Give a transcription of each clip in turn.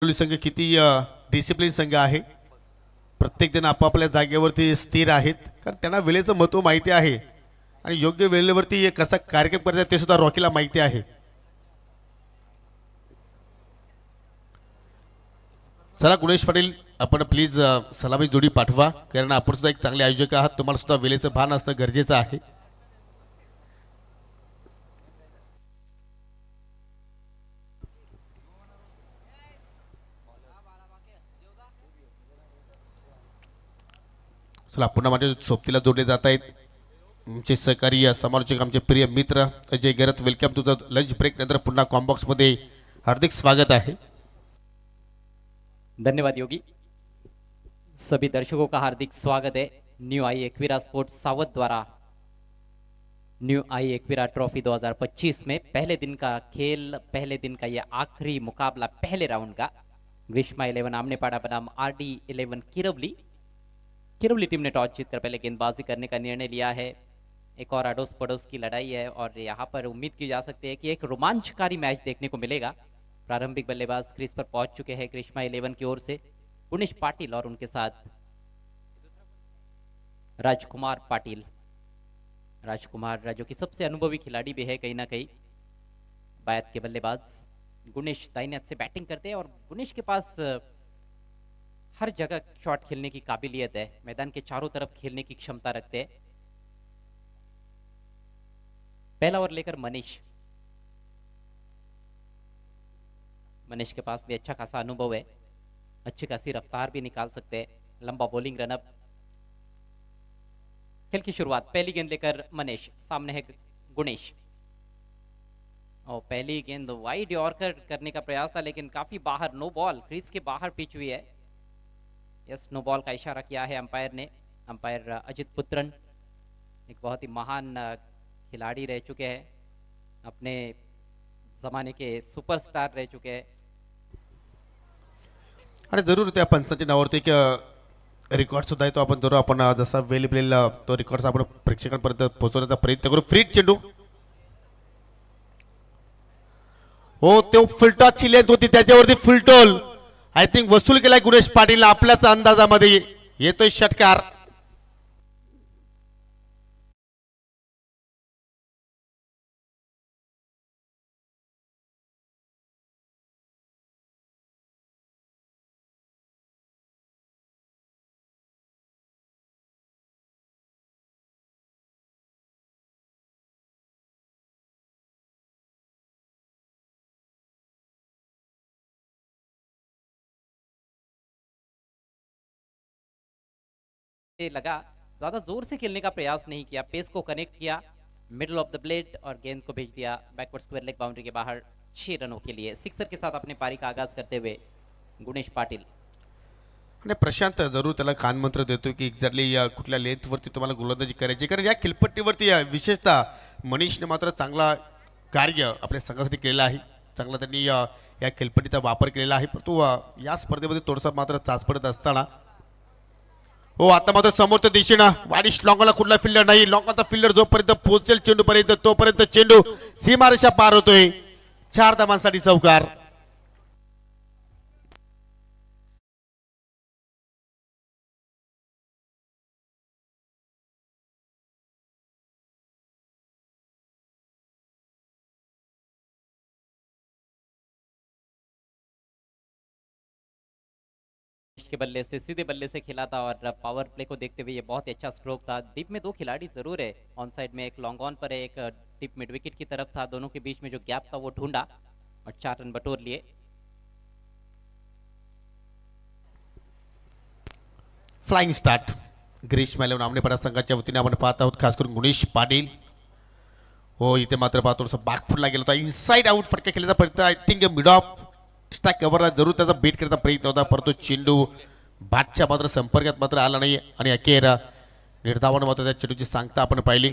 संघ किती डिसिप्लिन संघ आहे. प्रत्येक जण आपापल्या जागेवरती स्थिर आहेत, कारण त्यांना वेळेचं महत्त्व माहिती आहे आणि योग्य वेळेवरती कसा कार्यक्रम करतात ते सुद्धा रॉकीला माहिती आहे. चला गुणेश पाटील, आपण प्लीज सलामी जोडी पाठवा, कारण आपण सुद्धा एक चांगले आयोजक आहात. तुम्हाला सुद्धा वेळेचं भान असणं गरजेचं आहे. चला पुन्हा माझ्या सोबतीला जोडले जात आहेत आमचे सहकारी समालोचक, आमचे प्रिय मित्र Ajay Garat. Welcome to the lunch break नंतर पुन्हा कॉम्बॉक्स मध्ये हार्दिक स्वागत है. धन्यवाद योगी. सभी दर्शकों का हार्दिक स्वागत है न्यू आई एक्विरा स्पोर्ट्स सावध द्वारा न्यू आई एक्विरा ट्रॉफी 2025 में पहले दिन का खेल, पहले दिन का यह आखिरी मुकाबला पहले राउंड का ग्रीष्मा 11 आमनेपाड़ा बनाम आरडी 11 किरवली टीम ने टॉस जीतकर पहले गेंदबाजी करने का निर्णय लिया है. एक और अड़ोस पड़ोस की लड़ाई है और यहाँ पर उम्मीद की जा सकती है कि एक रोमांचकारी मैच देखने को मिलेगा. प्रारंभिक बल्लेबाज क्रीज पर पहुंच चुके हैं ग्रीष्मा 11 की ओर से गुणेश पाटिल और उनके साथ राजकुमार पाटिल. राजकुमार जो कि सबसे अनुभवी खिलाड़ी भी है कहीं ना कहीं. बायत के बल्लेबाज गुणेश दाहिने हाथ से बैटिंग करते हैं और गुणेश के पास हर जगह शॉट खेलने की काबिलियत है. मैदान के चारों तरफ खेलने की क्षमता रखते हैं. पहला ओवर लेकर मनीष के पास भी अच्छा खासा अनुभव है, अच्छी खासी रफ्तार भी निकाल सकते हैं. लंबा बॉलिंग रनअप. खेल की शुरुआत पहली गेंद लेकर मनीष, सामने है गुणेश और पहली गेंद वाइड यॉर्कर करने का प्रयास था लेकिन काफी बाहर, नो बॉल, क्रीज के बाहर पिच हुई है. यस, नो बॉल का इशारा किया है अंपायर ने. अंपायर अजित पुत्रन एक बहुत ही महान खिलाड़ी रह चुके हैं, अपने जमाने के सुपरस्टार रह चुके हैं. आणि जरूर त्या पंचांच्या नावावरती एक रेकॉर्ड सुद्धा आहे, तो आपण जरूर आपण जसा वेल बिल तो रेकॉर्ड आपण प्रेक्षकांपर्यंत पोहोचवण्याचा प्रयत्न करू. फ्री चेंडू, हो तो फुलटॉची लेंथ होती त्याच्यावरती फुलटॉल आय थिंक वसूल केलाय गुणेश पाटील. आपल्याच अंदाजामध्ये येतोय षटकार. लगा, ज्यादा जोर से खेलने का प्रयास नहीं किया, पेस को कनेक्ट किया मिडल ऑफ द ब्लेड और गेंद को भेज दिया बैकवर्ड स्क्वायर लेग बाउंड्री के बाहर 6 रनों के लिए. सिक्सर के साथ अपने पारी का आगाज करते हुए गुणेश पाटिल. आणि प्रशांत जरूर त्याला कान मंत्र देतो की एक्झॅक्टली या कुठल्या लेंथवरती तुम्हाला गोलंदाजी करायची, कारण या खेळपट्टीवरती विशेषतः मनीषने मात्र चांगला कार्य आपल्या संघासाठी केलेलं आहे. चांगला त्यांनी या खेळपट्टीचा वापर केलेला आहे, परंतु या स्पर्धेमध्ये थोडंसं मात्र चाच पडत असताना हो आता मात्र समोरच्या दिशेनं वाडिश लॉंगला कुठला फिल्डर नाही. लॉंगचा फिल्डर जोपर्यंत पोहोचेल चेंडू पर्यंत तोपर्यंत चेंडू सीमारेषा पार होतोय. 4 धावांसाठी चौकार. के बल्ले से, सीधे बल्ले से खेला था और पावर प्ले को देखते हुए ये बहुत ही अच्छा स्ट्रोक था. डीप में 2 खिलाड़ी जरूर है, ऑन साइड में एक लॉन्ग ऑन पर है, एक डीप मिड विकेट की तरफ था. दोनों के बीच में जो गैप था वो ढूंढा और 4 रन बटोर लिए. फ्लाइंग स्टार्ट ग्रीष्मा 11 आमनेपाडा संघाच्या वतीने आपण पाहत आहोत, खास करून गुणेश पाटील. हो इथे मात्र पाहतो थोडंसं बॅकफुटला गेला होता, इनसाइड आउट फटका खेळण्याचा प्रयत्न. आय थिंक मिड ऑफ स्टॅक कव्हरला जरूर त्याचा बेट करण्याचा प्रयत्न होता, परंतु चेंडू बॅटच्या मात्र संपर्कात मात्र आला नाही आणि अखेर निर्धावानं मात्र त्या चेंडूची सांगता आपण पाहिली.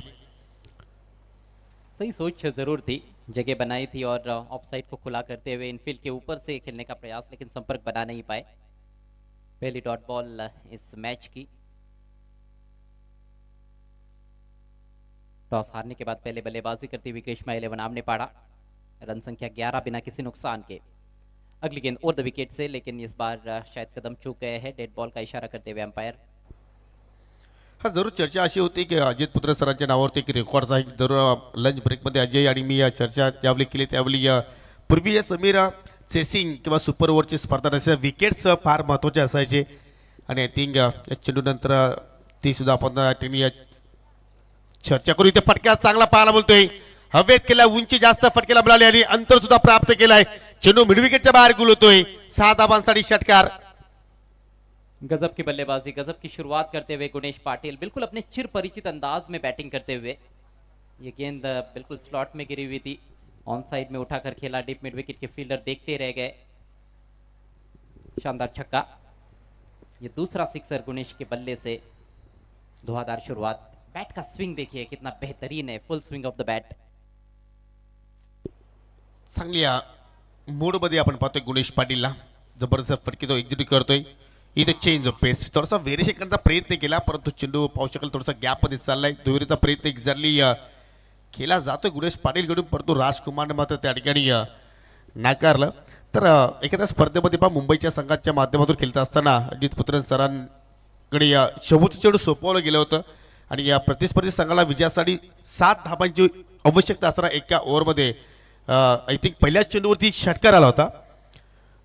सही सोच जरूर थी, जगह बनाई थी और ऑफ साइड को खुला करते हुए इनफील्ड के ऊपर से खेलने का प्रयास, लेकिन संपर्क बना नहीं पाए. पहली डॉट बॉल इस मैच की. टॉस हारने के बाद पहले बल्लेबाजी करती हुई ग्रीष्मा 11 आमनेपाड़ा. रन संख्या 11 बिना किसी नुकसान के. अगली गेंद ओवर द विकेट से, लेकिन इस बार शायद कदम चूक गए हैं, डेड बॉल का इशारा करते हुए अंपायर। हा जरूर चर्चा अशी होती की अजित पुत्र सरांच्या नावावरती एक रेकॉर्ड आहे. जरूर लंच ब्रेकमध्ये अजय आणि मी चर्चा ज्यावेळी केली त्यावेळी पूर्वी या समीर चेसिंग किंवा सुपर ओव्हरची स्पर्धा नसल्या विकेट्स फार महत्त्वाचे असायचे आणि आय थिंक या चेंडूनंतर ती सुद्धा आपण चर्चा करू. इथे फटका चांगला पाहायला बोलतोय, हवेत केला, उंची जास्त फटकेला मिळाली आणि अंतर सुद्धा प्राप्त केलाय. चेंडू मिड विकेटच्या बाहेर गुल होतोय. 6 धावांसाठी षटकार. गजब की बल्लेबाजी, गजब की शुरुआत करते हुए गुणेश पाटिल बिल्कुल अपने चिर परिचित अंदाज में बैटिंग करते हुए, ये गेंद बिल्कुल स्लॉट में गिरी हुई थी, ऑन साइड में उठाकर खेला, डीप मिड विकेट के फील्डर देखते रह गए. शानदार छक्का, ये दूसरा सिक्सर गुणेश के बल्ले से. धुआंधार शुरुआत, बैट का स्विंग देखिए कितना बेहतरीन है, full swing of the bat. चांगली मूड मध्ये आपण पाहतोय गुणेश पाटीलला, जबरदस्त फटकी तो एक्झिक्यूट करतोय. इथे चेंज ऑफ पेस, थोडासा व्हेरिएशन करण्याचा प्रयत्न केला परंतु चेंडू पाहू शकेल थोडासा गॅप मध्ये चाललाय. दुहेरीचा प्रयत्न एक्झॅक्टली केला जातोय गुणेश पाटील कडून, परंतु राजकुमारने मात्र त्या ठिकाणी नाकारलं. तर एखाद्या स्पर्धेमध्ये पहा मुंबईच्या संघाच्या माध्यमातून खेळत असताना अजित पुत्र सरांकडे शेवटचं चेंडू सोपवलं गेलं होतं आणि या प्रतिस्पर्धी संघाला विजयासाठी 7 धावांची आवश्यकता असताना एका ओव्हरमध्ये आय थिंक पहिल्याच चेंडूवरती षटकार आला होता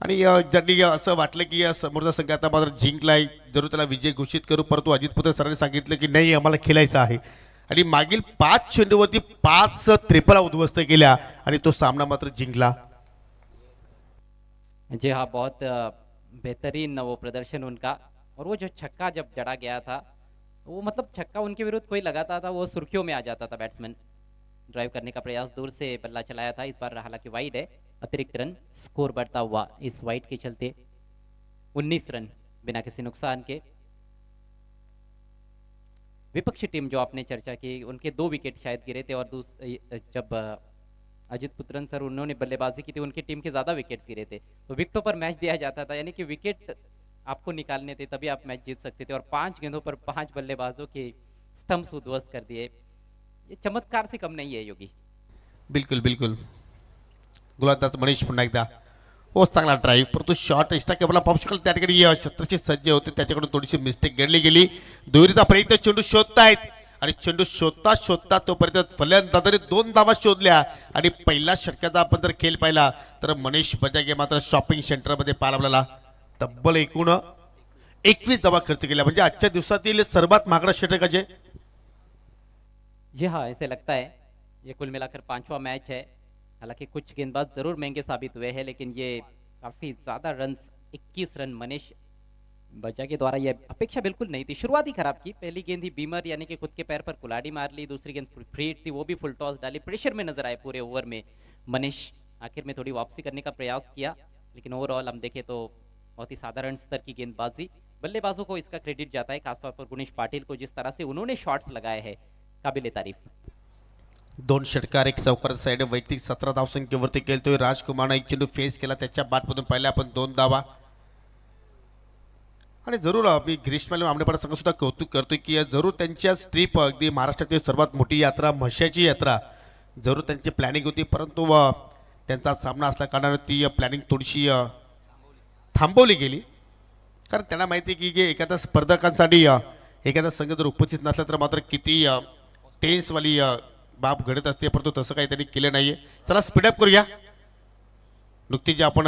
आणि ज्यांनी असं वाटलं की या समोरचा संघ आता मात्र जिंकलाय, जरूर त्याला विजय घोषित करू, परंतु अजित पुत्र सरांनी सांगितलं की नाही आम्हाला खेळायचं आहे आणि मागील 5 चेंडूवरती 5 त्रिफळा उद्ध्वस्त केल्या आणि तो सामना मात्र जिंकला. जी हाँ, बहुत बेहतरीन वो प्रदर्शन उनका. और वो जो छक्का जब जड़ा गया था, वो मतलब छक्का उनके विरुद्ध कोई लगाता था वो सुर्खियों में आ जाता था. बैट्समैन ड्राइव करने का प्रयास, दूर से बल्ला चलाया था, इस बार हालांकि वाइड है. अतिरिक्त रन, स्कोर बढ़ता हुआ इस वाइड के चलते 19 रन बिना किसी नुकसान के. विपक्षी टीम जो आपने चर्चा की, उनके 2 विकेट शायद गिरे थे और जब अजित पुत्रन सर उन्होंने बल्लेबाजी की थी, उनकी टीम के ज्यादा विकेट्स गिरे थे, तो विकेटों पर मैच दिया जाता था, यानी कि विकेट आपको निकालने थे तभी आप मैच जीत सकते थे. और 5 गेंदों पर 5 बल्लेबाजों के स्टंप्स उद्ध्वस्त कर दिए, ये चमत्कार से कम नहीं है योगी. बिलकुल बिलकुल. गोलंदाज मनीष पुन्हा एकदा हो चांगला ड्राईव्ह, परंतु शॉर्ट एक्स्ट्रा केबलला पाहू शकाल त्या ठिकाणी शतरची सज्ज होते, त्याच्याकडून थोडीशी मिस्टेक घडली गेली. दुहेरीचा प्रयत्न, चेंडू शोधतायत आणि चेंडू शोधता शोधता तोपर्यंत फलंदाजाने 2 धावा शोधल्या आणि पहिला षटकाचा आपण जर खेळ पाहिला तर मनीष बजागे मात्र शॉपिंग सेंटरमध्ये पाहायला आपल्याला तब्बल एकूण 21 धावा खर्च केल्या, म्हणजे आजच्या दिवसातील सर्वात महागडा षटक अजय. जी हाँ, ऐसे लगता है. ये कुल मिलाकर 5वां मैच है. हालांकि कुछ गेंदबाज जरूर महंगे साबित हुए हैं, लेकिन ये काफी ज्यादा रन्स, 21 रन मनीष बजा के द्वारा, ये अपेक्षा बिल्कुल नहीं थी. शुरुआत ही खराब की, पहली गेंद ही बीमर यानी कि खुद के पैर पर कुल्हाड़ी मार ली, दूसरी गेंद फ्री हिट थी, वो भी फुल टॉस डाली. प्रेशर में नजर आए पूरे ओवर में मनीष. आखिर में थोड़ी वापसी करने का प्रयास किया, लेकिन ओवरऑल हम देखें तो बहुत ही साधारण स्तर की गेंदबाजी. बल्लेबाजों को इसका क्रेडिट जाता है, खासतौर पर गुणेश पाटिल को, जिस तरह से उन्होंने शॉट्स लगाए हैं, काबिल तारीफ. 2 षटकार, एक चौकार साइड, वैयक्तिक 17 धावसंख्येवरती खेळतोय. राजकुमारने एक चेंडू फेस केला, त्याच्या बॅटमधून पाहिला आपण 2 धावा. आणि जरूर मी ग्रीष्मला आमनेपाडा संघ सुद्धा कौतुक करतोय की जरूर त्यांच्या स्ट्रीप अगदी महाराष्ट्रातील सर्वात मोठी यात्रा म्हशाची यात्रा, जरूर त्यांची प्लॅनिंग होती, परंतु त्यांचा सामना असल्या कारणाने ती प्लॅनिंग थोडीशी थांबवली गेली. कारण त्यांना माहिती की एखाद्या स्पर्धकांसाठी एखादा संघ जर उपस्थित नसला तर मात्र किती टेन्सवाली बाब घडत असते, परंतु तसं काही त्यांनी केलं नाहीये. चला स्पीडअप करूया. नुकतीच जी आपण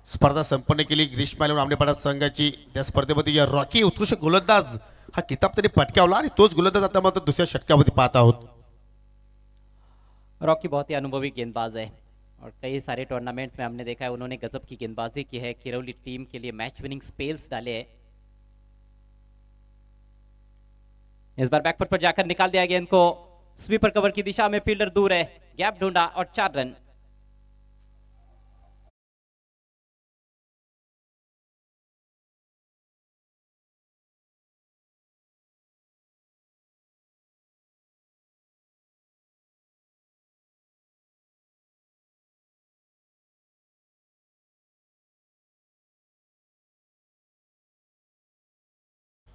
स्पर्धा संपन्न केली ग्रीष्माला आमनेपाडा संघाची, त्या स्पर्धेमध्ये या रॉकी उत्कृष्ट गोलंदाज हा किताब त्यांनी पटकावला आणि तोच गोलंदाज आता मात्र दुसऱ्या षटकामध्ये पाहत आहोत. रॉकी बहुत ही अनुभवी गेंदबाज है और कई सारे टूर्नामेंट्स में हमने देखा है उन्होंने गजब की गेंदबाजी की है, किरौली टीम के लिए मैच विनिंग स्पेल्स डाले हैं. इस बार बैकफुट पर जाकर निकाल दिया गेंद को, स्वीपर कवर की दिशा में, फील्डर दूर है, गैप ढूंढा और 4 रन.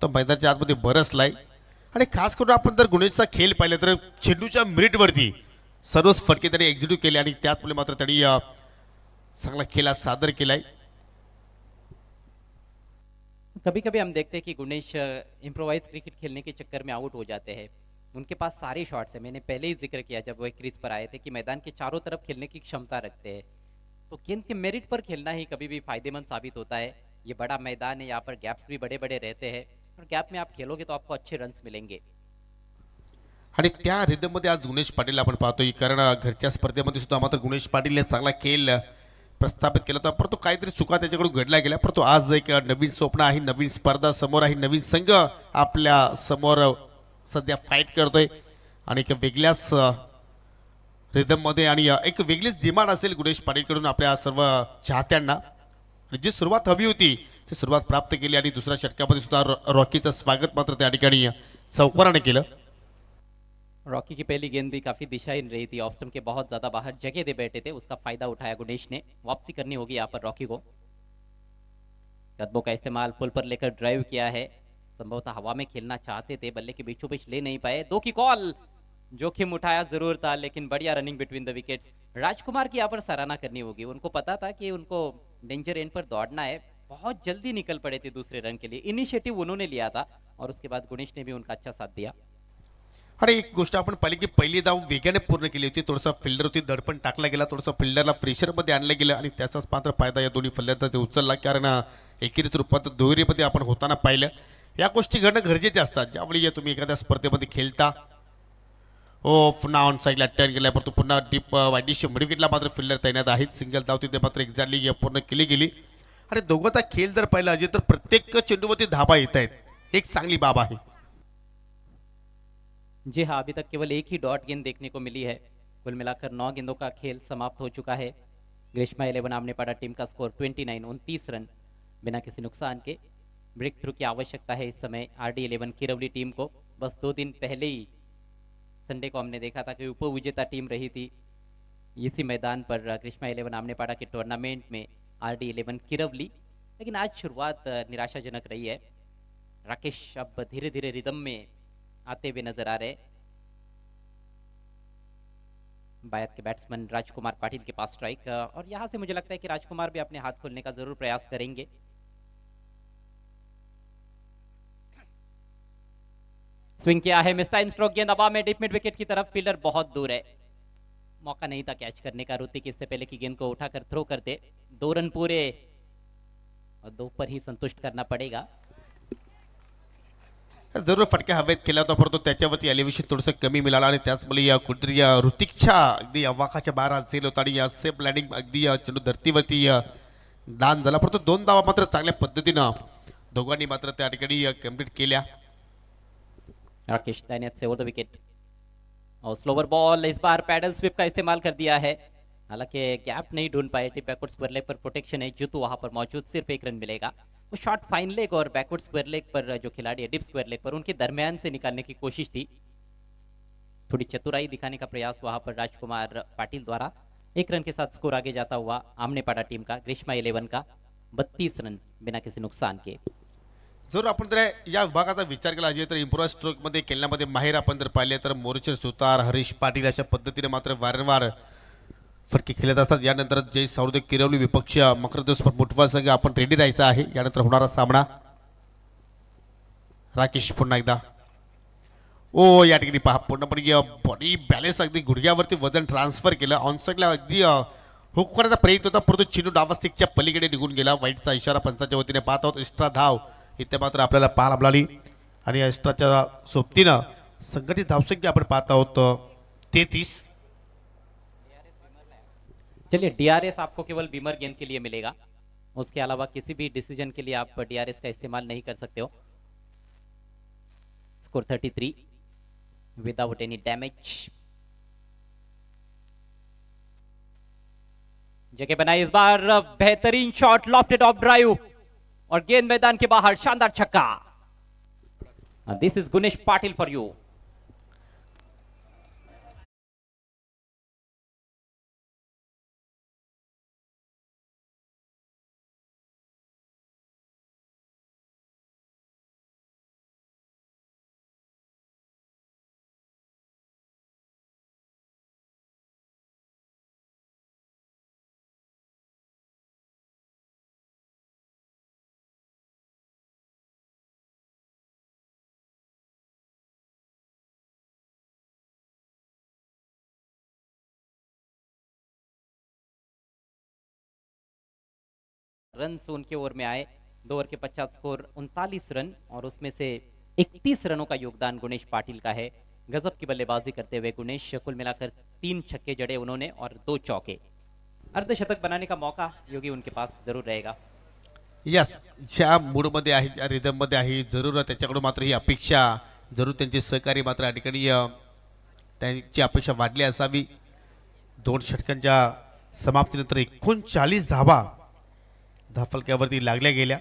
तो मैदानाच्या आतमध्ये बरसलाय आणि खास करून आपण जर गुणेशचा खेळ पाहिला तर चेंडूच्या मिनिटवरती सर्वच फटके त्यांनी एक्झिक्यूट केले आणि त्याचमुळे मात्र त्यांनी चांगला खेळ सादर केलाय. कभी कभी हम देखते हैं कि गुणेश इम्प्रोवाइज क्रिकेट खेलने के चक्कर में आउट हो जाते हैं। उनके पास सारे शॉट्स हैं, मैंने पहले ही जिक्र किया जब वो क्रीज पर आए थे कि मैदान के चारों तरफ खेलने की क्षमता रखते हैं। तो गेंद के मेरिट पर खेलना ही कभी भी फायदेमंद साबित होता है। ये बड़ा मैदान है, यहाँ पर गैप्स भी बड़े बड़े रहते हैं और गैप में आप खेलोगे तो आपको अच्छे रन्स मिलेंगे। आणि त्या रिदममध्ये आज गुणेश पाटील आपण पाहतोय, कारण घरच्या स्पर्धेमध्ये सुद्धा मात्र गुणेश पाटीलने चांगला खेळ प्रस्थापित केला होता, परंतु काहीतरी चुका त्याच्याकडून घडल्या गेल्या. परंतु आज एक नवीन स्वप्न आहे, नवीन स्पर्धा समोर आहे, नवीन संघ आपल्या समोर सध्या फाईट करतोय आणि एक वेगळ्याच रिदममध्ये आणि एक वेगळीच डिमांड असेल गुणेश पाटीलकडून आपल्या सर्व चाहत्यांना. आणि जी सुरुवात हवी होती ती सुरुवात प्राप्त केली आणि दुसऱ्या षटकामध्ये सुद्धा रॉकीचं स्वागत मात्र त्या ठिकाणी चौकाराने केलं. रॉकी की पहली गेंद भी काफी दिशाहीन रही थी, ऑफ स्टंप के बहुत ज्यादा बाहर जगह दे बैठे थे, उसका फायदा उठाया गुणेश ने। वापसी करनी होगी यहाँ पर रॉकी को। कदमों का इस्तेमाल पुल पर लेकर ड्राइव किया है, संभवतः हवा में खेलना चाहते थे, बल्ले के बीचों बीच ले नहीं पाए। दो की कॉल, जोखिम उठाया जरूर था लेकिन बढ़िया रनिंग बिटवीन द विकेट्स। राजकुमार की यहाँ पर सराहना करनी होगी, उनको पता था कि उनको डेंजर एंड पर दौड़ना है, बहुत जल्दी निकल पड़े थे दूसरे रन के लिए, इनिशिएटिव उन्होंने लिया था और उसके बाद गुणेश ने भी उनका अच्छा साथ दिया। अरे एक गोष्ट आपण पाहिली की पहिली धाव वेगाने पूर्ण केली होती, थोडासा फिल्डरवरती दडपण टाकला गेला, थोडासा फिल्डरला प्रेशरमध्ये आणलं गेलं आणि त्याचाच मात्र फायदा या दोन्ही फलंदाजांनी उचलला. कारण एकेरीत रूपात दुहेरीमध्ये आपण होताना पाहिलं. या गोष्टी घडणं गरजेचे असतात ज्यावेळी तुम्ही एखाद्या स्पर्धेमध्ये खेळता. हो, पुन्हा ऑन साईडला टर्न केला, परंतु पुन्हा डीप वाईडिश मिडविकेटला मात्र फिल्डर तैनात आहेत. सिंगल धाव तिथे मात्र एक्झॅक्टली पूर्ण केली गेली. आणि दोघांचा खेळ जर पाहिला अजय तर प्रत्येक चेंडूवरती धाबा येत आहेत, एक चांगली बाब आहे. जी हाँ, अभी तक केवल एक ही डॉट गेंद देखने को मिली है। कुल मिलाकर 9 गेंदों का खेल समाप्त हो चुका है। ग्रीष्मा 11 आमनेपाड़ा टीम का स्कोर 29 रन बिना किसी नुकसान के। ब्रेक थ्रू की आवश्यकता है इस समय RD 11 किरवली टीम को। बस 2 दिन पहले ही संडे को हमने देखा था कि उप विजेता टीम रही थी इसी मैदान पर ग्रीष्मा 11 आमनेपाड़ा के टूर्नामेंट में RD 11 किरवली, लेकिन आज शुरुआत निराशाजनक रही है। राकेश अब धीरे धीरे रिदम में आते हुए नजर आ रहे। बायत के बैट्समैन राजकुमार पाटिल के पास स्ट्राइक, और यहां से मुझे लगता है कि राजकुमार भी अपने हाथ खोलने का जरूर प्रयास करेंगे। स्विंग किया है, मिस टाइम स्ट्रोक, गेंद हवा में डीप मिड विकेट की तरफ, फील्डर बहुत दूर है, मौका नहीं था कैच करने का। ऋतिक इससे पहले की गेंद को उठाकर थ्रो करते। 2 रन पूरे और 2 पर ही संतुष्ट करना पड़ेगा। जरूर फटक्या हवेत केला होता, परंतु त्याच्यावरती एलिव्हेशन थोडंसं कमी मिळालं आणि त्याचमुळे या कुठेतरी ऋतिकच्या अगदी अवाकाच्या बाहेर असेल होता आणि या सेफ लँडिंग अगदी चेंडू धरतीवरती दान झाला, परंतु 2 धावा मात्र चांगल्या पद्धतीनं दोघांनी मात्र त्या ठिकाणी कंप्लीट केल्या. राकेश तैनात से ओवर द विकेट और स्लोवर बॉल, इस बार पैडल स्विप का इस्तेमाल कर दिया है, हालांकि गैप नहीं ढूंढ पाए थे। बैकवर्ड स्क्वायर लेग पर प्रोटेक्शन है, जुतू वहां पर मौजूद, सिर्फ 1 रन मिलेगा। वो शॉट फाइन लेग और बैकवर्ड स्क्वायर लेग पर जो खिलाड़ी है डिप स्क्वायर लेग पर, उनके दरमियान से निकालने की कोशिश थी। थोड़ी चतुराई दिखाने का प्रयास वहां पर राजकुमार पाटिल द्वारा। 1 रन के साथ स्कोर आगे जाता हुआ आमनेपाड़ा टीम का, ग्रीष्मा 11 का 32 रन बिना किसी नुकसान के। जर आपण जर या विभागाचा विचार केला अजय तर इम्प्रोवाइज स्ट्रोकमध्ये खेळण्यामध्ये माहेर आपण जर पाहिले तर मोरेश्वर सुतार, हरीश पाटील अशा पद्धतीने मात्र वारंवार फटके खेळत असतात. यानंतर जय सावरदे किरवली विपक्षीय मकरदोस्पर मुठवा संघ आपण रेडी राहायचा आहे. यानंतर होणारा सामना. राकेश पुन्हा एकदा, ओ या ठिकाणी पहा पूर्णपणे बॉडी बॅलेन्स अगदी गुडघ्यावरती वजन ट्रान्सफर केलं. ऑनसाईडला अगदी हुक करण्याचा प्रयत्न होता, परंतु चेंडू डावा स्टिकच्या पलीकडे निघून गेला. वाईटचा इशारा पंचाच्या वतीने पाहत आहोत. एक्स्ट्रा धाव इथे मात्र आपल्याला पाहायला मिळाली आणि एक्स्ट्राच्या सोबतीनं संघटित धावसंख्या आपण पाहत आहोत 33. चलिए, DRS आपको केवल बीमर गेंद के लिए मिलेगा, उसके अलावा किसी भी डिसीजन के लिए आप DRS का इस्तेमाल नहीं कर सकते हो। Score 33 without any damage. जगह बनाई इस बार, बेहतरीन शॉट, लॉफ्टेड ऑफ ड्राइव और गेंद मैदान के बाहर, शानदार छक्का। This is Gunesh Patil for you. Run उनके ओवर में आए। 2 ओवर के 50 स्कोर 39 रन और उसमें से 31 रनों का योगदान गुणेश पाटिल का है। गजब की बल्लेबाजी करते हुए गुणेश कुल मिलाकर 3 छक्के जड़े उन्होंने और 2 चौके। अर्धशतक बनाने का मौका योगी उनके पास जरूर रहेगा। यस, ज्या मूडमध्ये आहे, ज्या रिदममध्ये आहे, जरूर त्याच्याकडून मात्र ही अपेक्षा, जरूर त्यांचे सहकारी मात्र या ठिकाणी त्यांची अपेक्षा वाढली असावी। 2 षटकांच्या समाप्तीनंतर 39 धावा धाफलक्यावरती लागल्या गेल्या।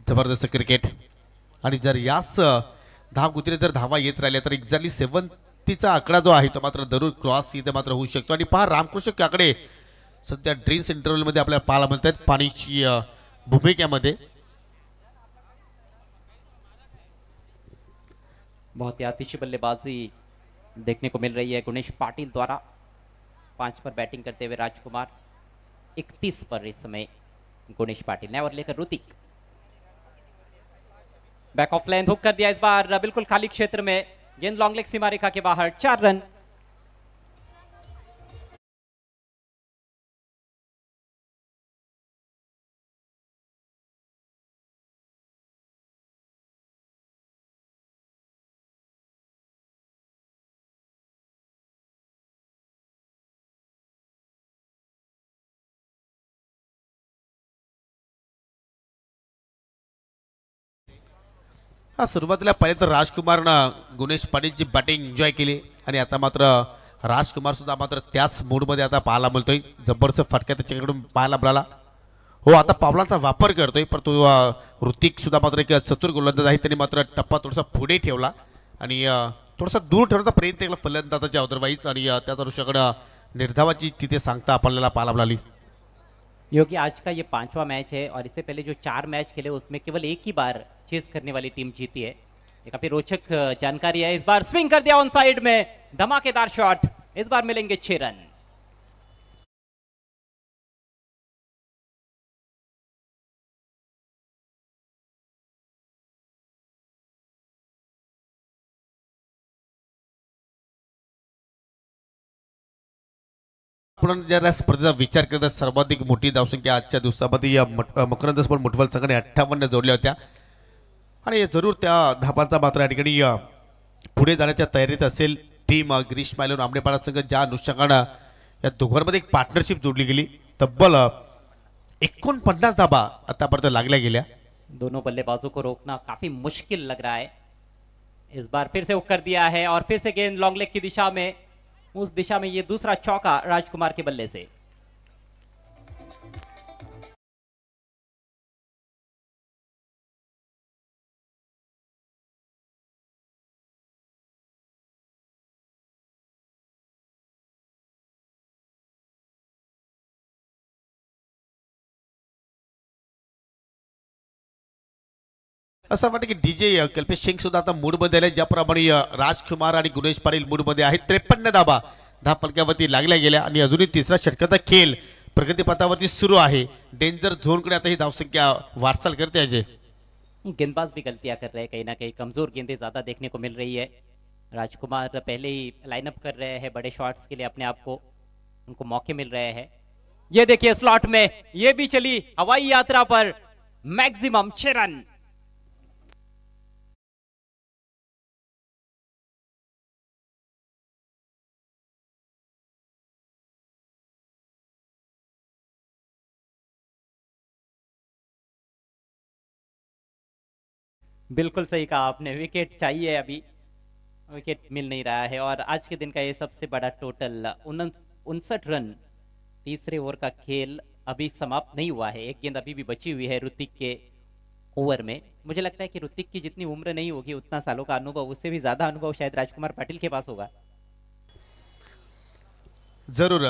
जबरदस्त क्रिकेट आणि जर याच धावगतीने जर धावा येत राहिल्या तर एक्झॅक्टली 70चा आकडा जो आहे तो मात्र जरूर क्रॉस इथे मात्र होऊ शकतो। आणि पहा रामकृष्ण काकडे सध्या ड्रीम्स इंटरव्हल मध्ये आपल्याला पाहायला मिळतात पाणीची भूमिकेमध्ये। बहुत ही आतिशी बल्लेबाजी देखने को मिल रही है गुणेश पाटिल द्वारा। 5 पर बैटिंग करते हुए राजकुमार, 31 पर इस समय गुणेश पाटिल ने, और लेकर Hrithik. Back of line hook कर दिया इस बार बिल्कुल खाली क्षेत्र में, गेंद लॉन्ग लेग सीमा रेखा के बाहर। 4 रन। हा, सुरुवातीला पहिले तर राजकुमारनं गुणेश पाटीलची बॅटिंग एन्जॉय केली आणि आता मात्र राजकुमार सुद्धा मात्र त्याच मूडमध्ये आता पाहायला मिळतोय। जबरदस्त फटका त्याच्याकडून पाहायला मिळाला। हो, आता पावलांचा वापर करतोय, पण तो ऋतिक सुद्धा मात्र एक चतुर गोलंदाज आहे। त्यांनी मात्र टप्पा थोडासा पुढे ठेवला आणि थोडासा दूर ठेवण्याचा प्रयत्न केला फलंदाजाच्या अदरवाईज, आणि त्याच अनुषंगाने निर्धावाची तिथे सांगता आपल्याला पाहायला मिळाली। योगी, आज का ये 5वां मैच है और इससे पहले जो 4 मैच खेले उसमें केवल एक ही बार चेस करने वाली टीम जीती है। ये काफी रोचक जानकारी है। इस बार स्विंग कर दिया ऑन साइड में, धमाकेदार शॉट। इस बार मिलेंगे 6 रन। आपण जर स्पर्धेचा विचार केला तर सर्वाधिक मोठी धावसंख्या आजच्या दिवसामध्ये या मकरंद स्पोर्ट मुठवल संघाने 58 जोडल्या होत्या आणि जरूर त्या धाबांचा मात्र या ठिकाणी पुढे जाण्याच्या तयारीत असेल टीम। गिरीश मायलोन आमनेपाडा संघ ज्या अनुषंगाने या दोघांमध्ये एक पार्टनरशिप जोडली गेली, तब्बल 49 धाबा आतापर्यंत लागल्या गेल्या। दोनों बल्लेबाजों को रोकना काफी मुश्किल लग रहा है। इस बार फिर से हुक कर दिया है और फिर से गेंद लॉन्ग लेग की दिशा में, उस दिशा में ये दूसरा चौका राजकुमार के बल्ले से। असं वाटतं की डीजे कल्पेश सिंग सुद्धा आता मूडमध्ये आले, ज्याप्रमाणे राजकुमार आणि गुणेश पाटील मूडमध्ये आहेत। 53 धाबा धाफलक्यावरती लागल्या गेल्या आणि अजूनही तिसरा षटकाचा खेळ प्रगतीपथावरती सुरू आहे। डेंजर झोनकडे आता ही धावसंख्या वाटचाल करते अजय। गेंदबाज भी गलतियां कर रहे हैं, कहीं ना कहीं कमजोर गेंदें ज्यादा देखने को मिल रही है। राजकुमार पहले ही लाइनअप कर रहे हैं बड़े शॉट्स के लिए अपने आप को, उनको मौके मिल रहे हैं। ये देखिए स्लॉट में ये भी चली हवाई यात्रा पर, मैक्सिमम 6 रन। बिल्कुल सही कहा आपने, विकेट चाहिए, अभी विकेट मिल नहीं रहा है। और आज के दिन का ये सबसे बड़ा टोटल 59 रन। तीसरे ओवर का खेल अभी समाप्त नहीं हुआ है, एक गेंद अभी भी बची हुई है ऋतिक के ओवर में। मुझे लगता है कि ऋतिक की जितनी उम्र नहीं होगी उतना सालों का अनुभव, उससे भी ज्यादा अनुभव शायद राजकुमार पाटिल के पास होगा। जरूर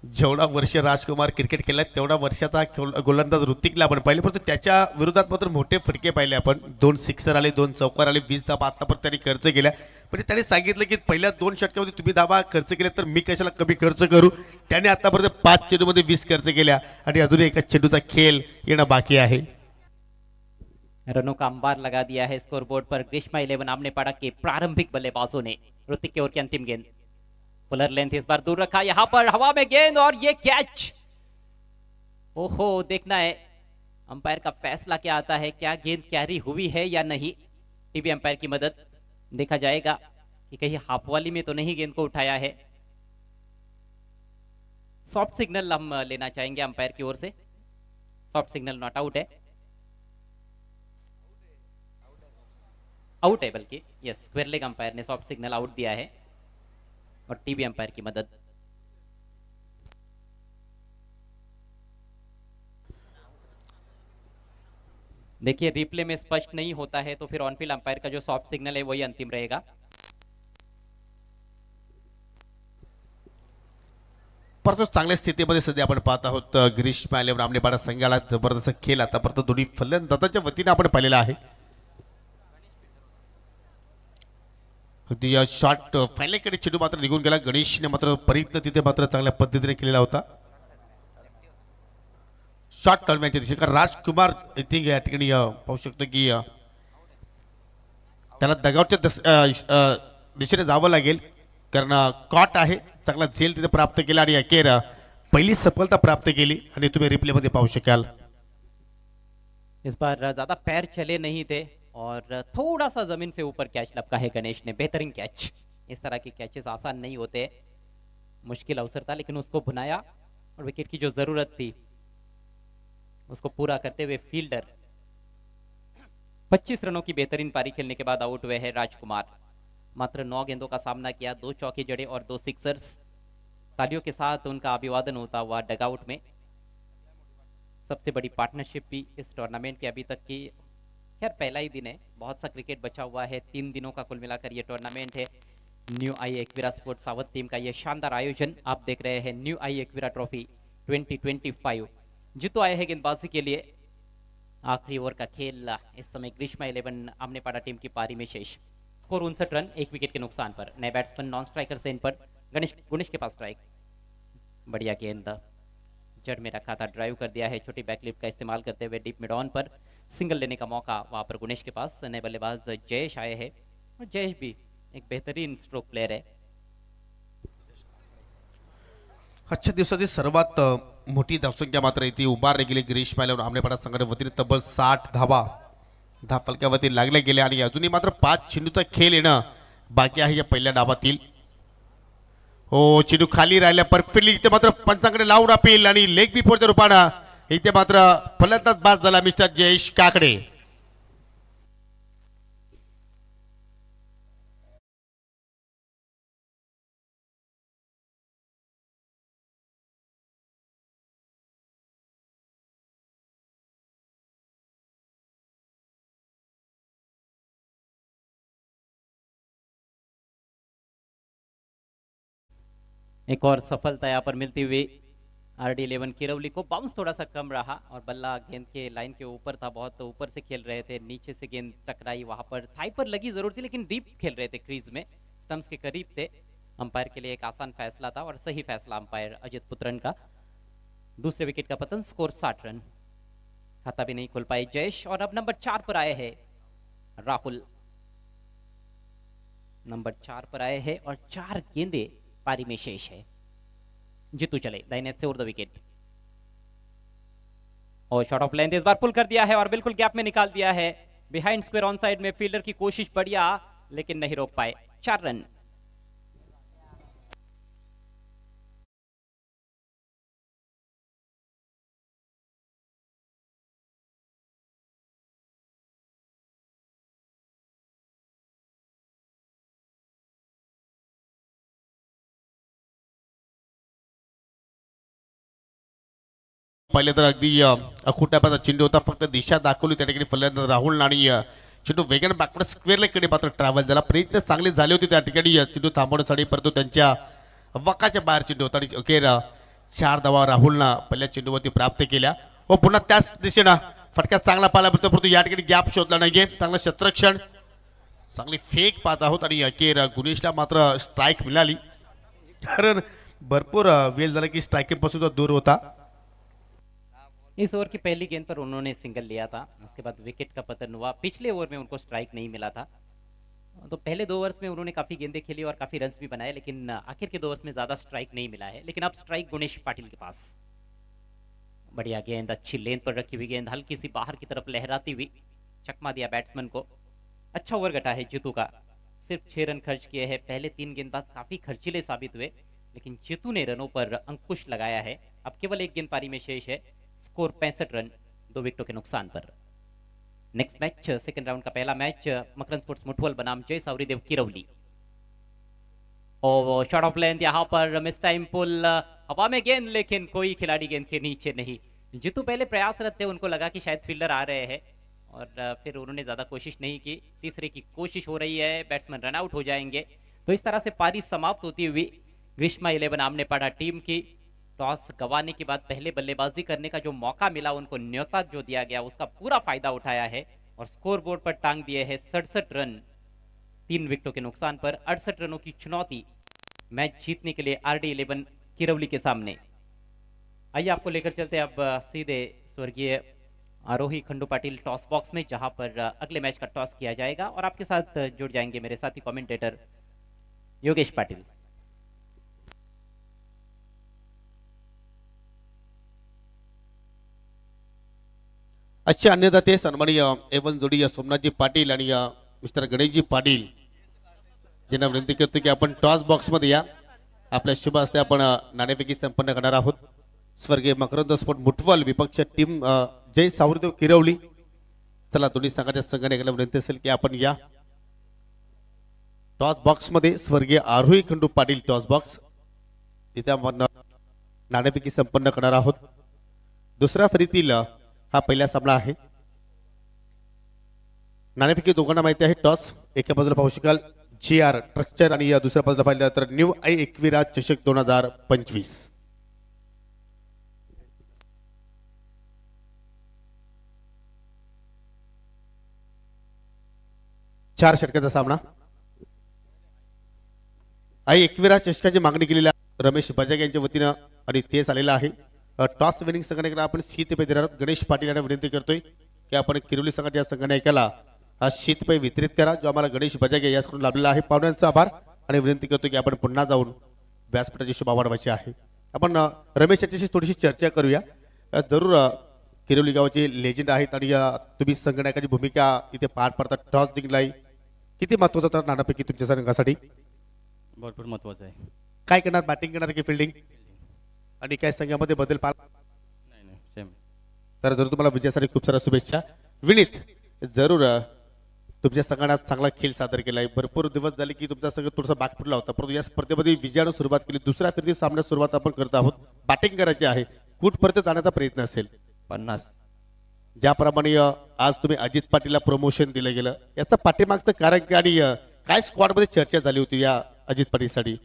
जेवढा वर्ष राजकुमार क्रिकेट केलं तेवढा वर्षाचा गोलंदाज ऋतिकला आपण पाहिले, परंतु त्याच्या विरोधात मात्र मोठे फटके पाहिले आपण। 2 सिक्सर आले, 2 चौकार आले, 20 धाबा आतापर्यंत त्यांनी खर्च केल्या। म्हणजे त्यांनी सांगितलं की पहिल्या 2 षटकामध्ये तुम्ही धाबा खर्च केले तर मी कशाला कमी खर्च करू। त्याने आतापर्यंत 5 चेंडूमध्ये 20 खर्च केल्या आणि अजून एका चेंडूचा खेळ येणं बाकी आहे। रनों का अंबार लगा दिया है स्कोरबोर्ड पर ग्रीष्मा 11 आमने पाड़ा के प्रारंभिक बल्लेबाजों ने। ऋतिक के ओर की अंतिम गेंद, पुलर लेंथ इस बार दूर रखा, यहां पर हवा में गेंद और ये कैच। ओहो, देखना है अंपायर का फैसला क्या आता है, क्या गेंद कैरी हुई है या नहीं। टीवी अंपायर की मदद देखा जाएगा कि कहीं हाफ वाली में तो नहीं गेंद को उठाया है। सॉफ्ट सिग्नल हम लेना चाहेंगे अंपायर की ओर से। सॉफ्ट सिग्नल नॉट आउट है, आउट है बल्कि, यस, स्क्वायर लेग अंपायर ने सॉफ्ट सिग्नल आउट दिया है और टीवी अंपायर की मदद। देखिए रिप्ले में स्पष्ट नहीं होता है तो फिर ऑनफील्ड अंपायर का जो सॉफ्ट सिग्नल है वही अंतिम रहेगा। परंतु चांगल्या स्थितीमध्ये सध्या आपण पाहत आहोत गिरीश माले रामनेपाडा संघाला जबरदस्त खेळ आतापर्यंत दोन्ही फलंदाजांच्या वतीने आपण पाहिलेला आहे। अगदी शॉट फायनलकडे चेंडू मात्र निघून गेला, गणेशने मात्र प्रयत्न तिथे मात्र चांगल्या पद्धतीने केलेला होता। शॉट तळव्यांच्या दिशेने कारण राजकुमार आय थिंक या ठिकाणी पाहू शकतो की त्याला दगावच्या दिशेने जावं लागेल कारण कॉट आहे, चांगला झेल तिथे प्राप्त केला आणि अखेर पहिली सफलता प्राप्त केली आणि तुम्ही रिप्ले मध्ये पाहू शकाल। इस बार ज्यादा पैर चले नहीं थे और थोड़ा सा जमीन से ऊपर कैच लपका है गणेश ने, बेहतरीन कैच। इस तरह के कैचेस आसान नहीं होते, मुश्किल अवसर था लेकिन उसको भुनाया और विकेट की जो जरूरत थी उसको पूरा करते हुए फील्डर 25 रनों की बेहतरीन पारी खेलने के बाद आउट हुए हैं राजकुमार। मात्र 9 गेंदों का सामना किया, 2 चौके जड़े और 2 सिक्सर्स। तालियों के साथ उनका अभिवादन होता हुआ डगआउट में। सबसे बड़ी पार्टनरशिप भी इस टूर्नामेंट के अभी तक की, खैर पहला ही दिन है, बहुत सा क्रिकेट बचा हुआ है, 3 दिनों का कुल मिलाकर ये टूर्नामेंट है। न्यू आई एक्विरा स्पोर्ट्स सावत टीम का ये शानदार आयोजन आप देख रहे हैं, न्यू आई एक्विरा ट्रॉफी 2025। जीतो आए हैं गेंदबाजी के लिए। आखिरी ओवर का खेल इस समय ग्रीष्मा 11 आमनेपाड़ा टीम की पारी में शेष। स्कोर 59 रन, 1 विकेट के नुकसान पर। नए बैट्समैन नॉन स्ट्राइकर से इन पर गुणेश के पास स्ट्राइक। बढ़िया गेंद जड़ में रखा था, ड्राइव कर दिया है, छोटी बैकलिफ्ट का इस्तेमाल करते हुए डीप मिड ऑन पर सिंगल लेने का मौका वहां पर गुणेश के पास। नए बल्लेबाज जयेश आए हैं और जयेश भी एक बेहतरीन स्ट्रोक प्लेयर है। आजच्या दिवसाची सर्वात मोठी धावसंख्या मात्र इथे उभारली गेली गिरीश माल्यावर आमनेपाडा संघाच्या वतीने तब्बल 60 धावा फलकावरती लागल्या गेल्या आणि अजूनही मात्र 5 चेंडूचा खेळ येणं बाकी आहे या पहिल्या डावातील। हो, चेंडू खाली राहिला परफेक्टली, इथे मात्र पंचांकडे लावून अपील आणि लेग बिफोरच्या रूपानं इथे मात्र फलंदाज बाद झाला मिस्टर जयेश काकडे। एक और सफलता यहाँ पर मिलती हुई RD 11 किरौली को। बाउंस थोड़ा सा कम रहा और बल्ला गेंद के लाइन के ऊपर था, बहुत ऊपर से खेल रहे थे, नीचे से गेंद टकराई, वहां पर थाई पर लगी जरूर थी लेकिन डीप खेल रहे थे, क्रीज में स्टंप्स के करीब थे। अंपायर के लिए एक आसान फैसला था और सही फैसला अंपायर अजित पुत्रन का। दूसरे विकेट का पतन, स्कोर 60 रन। खाता भी नहीं खुल पाए जयेश और अब नंबर 4 पर आए हैं राहुल। नंबर 4 पर आए हैं और 4 गेंदे पारी में शेष है। जीतू चले दाहिने से उर्द विकेट और शॉट ऑफ लेंथ इस बार पुल कर दिया है और बिल्कुल गैप में निकाल दिया है। बिहाइंड स्क्वायर ऑन साइड में फील्डर की कोशिश बढ़िया लेकिन नहीं रोक पाए। 4 रन। पहिले तर अगदी अखुट्यापाचा चेंडू होता, फक्त दिशा दाखवली त्या ठिकाणी फलंदाज राहुल आणि चेंडू वेगाने बॅकवर्ड स्क्वेअर लेगकडे मात्र ट्रॅव्हल झाला, प्रयत्न चांगले झाले होते त्या ठिकाणी चेंडू थांबवण्यासाठी, परंतु त्यांच्या वकाच्या बाहेर चेंडू होता आणि अखेर 4 धावा राहुलनं पहिल्या चेंडूवरती प्राप्त केल्या व पुन्हा त्याच दिशेनं फटका चांगला पाहिला परंतु या ठिकाणी गॅप शोधला नाहीये। चांगलं क्षेत्ररक्षण, चांगली फेक पाहत आहोत आणि अखेर गुणेशला मात्र स्ट्राईक मिळाली, कारण भरपूर वेळ झाला की स्ट्रायकिंग पासून तो दूर होता। इस ओवर की पहली गेंद पर उन्होंने सिंगल लिया था, उसके बाद विकेट का पतन हुआ। पिछले ओवर में उनको स्ट्राइक नहीं मिला था, तो पहले 2 ओवर्स में उन्होंने काफ़ी गेंदें खेली और काफ़ी रन्स भी बनाए, लेकिन आखिर के 2 ओवर्स में ज़्यादा स्ट्राइक नहीं मिला है। लेकिन अब स्ट्राइक गुणेश पाटिल के पास। बढ़िया गेंद, अच्छी लेंथ पर रखी हुई गेंद, हल्की सी बाहर की तरफ लहराती हुई, चकमा दिया बैट्समैन को। अच्छा ओवर घटा है जीतू का, सिर्फ 6 रन खर्च किए हैं। पहले 3 गेंदबाज काफ़ी खर्चीले साबित हुए, लेकिन जीतू ने रनों पर अंकुश लगाया है। अब केवल 1 गेंद पारी में शेष है, स्कोर 65 रन 2 विकेटों के नुकसान पर। नेक्स्ट मैच सेकंड राउंड का पहला मैच मकरन स्पोर्ट्स मुठवल बनाम जय सावरीदेव किरौली। और शॉट ऑफ लेंथ यहाँ पर मिस टाइम पुल, हवा में गेंद लेकिन कोई खिलाड़ी गेंद के नीचे नहीं। जीतू पहले प्रयासरत थे, उनको लगा कि शायद फील्डर आ रहे हैं और फिर उन्होंने ज्यादा कोशिश नहीं की। तीसरे की कोशिश हो रही है, बैट्समैन रन आउट हो जाएंगे। तो इस तरह से पारी समाप्त होती हुई ग्रीष्मा 11 आमने पड़ा टीम की। टॉस गंवाने के बाद पहले बल्लेबाजी करने का जो मौका मिला, उनको न्योता जो दिया गया उसका पूरा फायदा उठाया है और स्कोर बोर्ड पर टांग दिए हैं 67 रन 3 विकेटों के नुकसान पर। 68 रनों की चुनौती मैच जीतने के लिए RD 11 किरौली के सामने। आइए आपको लेकर चलते हैं अब सीधे स्वर्गीय आरोही खंडू पाटिल टॉस बॉक्स में, जहां पर अगले मैच का टॉस किया जाएगा और आपके साथ जुड़ जाएंगे मेरे साथी कमेंटेटर योगेश पाटिल। आजचे अन्नदाते सन्माननीय एवन जोडी सोमनाथजी पाटील आणि मिस्टर गणेशजी पाटील ज्यांना विनंती करतो की आपण टॉस बॉक्स मध्ये या। आपल्या शुभ हस्ते आपण नाणेफेकी संपन्न करणार आहोत। स्वर्गीय मकरंद स्पोर्ट मुठवल विपक्ष टीम जय सावरदेव किरवली। चला दोन्ही संघाच्या संघाने एकला विनंती असेल की आपण या टॉस बॉक्स मध्ये। स्वर्गीय आरोही खंडू पाटील टॉस बॉक्स तिथे आपण नाणेफेकी संपन्न करणार आहोत। दुसऱ्या फेरीतील हा पहिला सामना आहे। नाणेफेकी दोघांना माहिती आहे। टॉस एका बाजूला पाहू शकाल GR स्ट्रक्चर आणि या दुसऱ्या बाजूला पाहिलं तर न्यू आई एकविरा चषक 2025। चार षटकाचा सामना। आई एकविरा चषकाची मागणी केलेल्या रमेश बजाज यांच्या वतीनं आणि तेच आलेला आहे। टॉस विनिंग संघाने आपण शीतपेय देणार आहोत। गणेश पाटील यांना विनंती करतोय की आपण किरोली संघाच्या संघाने ऐकायला हा शीतपेय वितरित करा, जो आम्हाला गणेश बजागे याकडून लाभलेला आहे। पाहुण्यांचा आभार आणि विनंती करतो की आपण पुन्हा जाऊन व्यासपीठाची शोभा वाढवायची आहे। आपण रमेश यांच्याशी थोडीशी चर्चा करूया। जरूर किरोली गावाचे लेजेंड आहेत आणि तुम्ही संघनायकाची भूमिका इथे पार पडतात। टॉस जिंकलाय, किती महत्त्वाचं तर नाणापैकी तुमच्या संघासाठी? भरपूर महत्त्वाचं आहे। काय करणार, बॅटिंग करणार की फिल्डिंग? आणि काय संघामध्ये बदल पाहिला? नाही सेम। तर जरूर तुम्हाला विजयासाठी खूप साऱ्या शुभेच्छा। विनीत, जरूर तुमच्या संघाने चांगला खेळ सादर केलाय। भरपूर दिवस झाले की तुमचा संघ थोडासा बाक पडला होता, परंतु या स्पर्धेमध्ये विजयाने सुरुवात केली। दुसऱ्या फेरीतील सामन्यात सुरुवात आपण करत आहोत। बॅटिंग करायची आहे, कुठपर्यंत जाण्याचा प्रयत्न असेल? 50। ज्याप्रमाणे आज तुम्ही अजित पाटीलला प्रमोशन दिलं गेलं, याचं पाठीमागचं कारण काय आणि काय स्क्वॉड मध्ये चर्चा झाली होती या अजित पाटीलसाठी?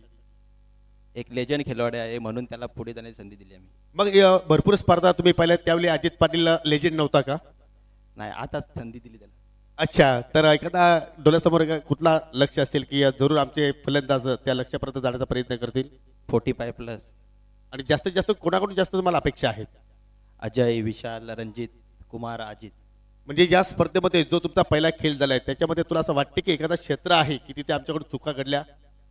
एक लेजंड खेळाडू आहे म्हणून त्याला पुढे जाण्याची संधी दिली आम्ही। मग भरपूर स्पर्धा तुम्ही पाहिल्या, त्यावेळी अजित पाटीलला लेजेंड नव्हता का? नाही, आताच संधी दिली त्याला। अच्छा, तर एखादा डोळ्यासमोर कुठला लक्ष असेल की जरूर आमचे फलंदाज त्या लक्ष्यापर्यंत जाण्याचा प्रयत्न करतील? 45+। आणि जास्तीत जास्त कोणाकडून जास्त तुम्हाला अपेक्षा आहेत? अजय, विशाल, रणजित, कुमार, अजित। म्हणजे या स्पर्धेमध्ये जो तुमचा पहिला खेळ झालाय त्याच्यामध्ये तुला असं वाटतं की एखादा क्षेत्र आहे की तिथे आमच्याकडून चुका घडल्या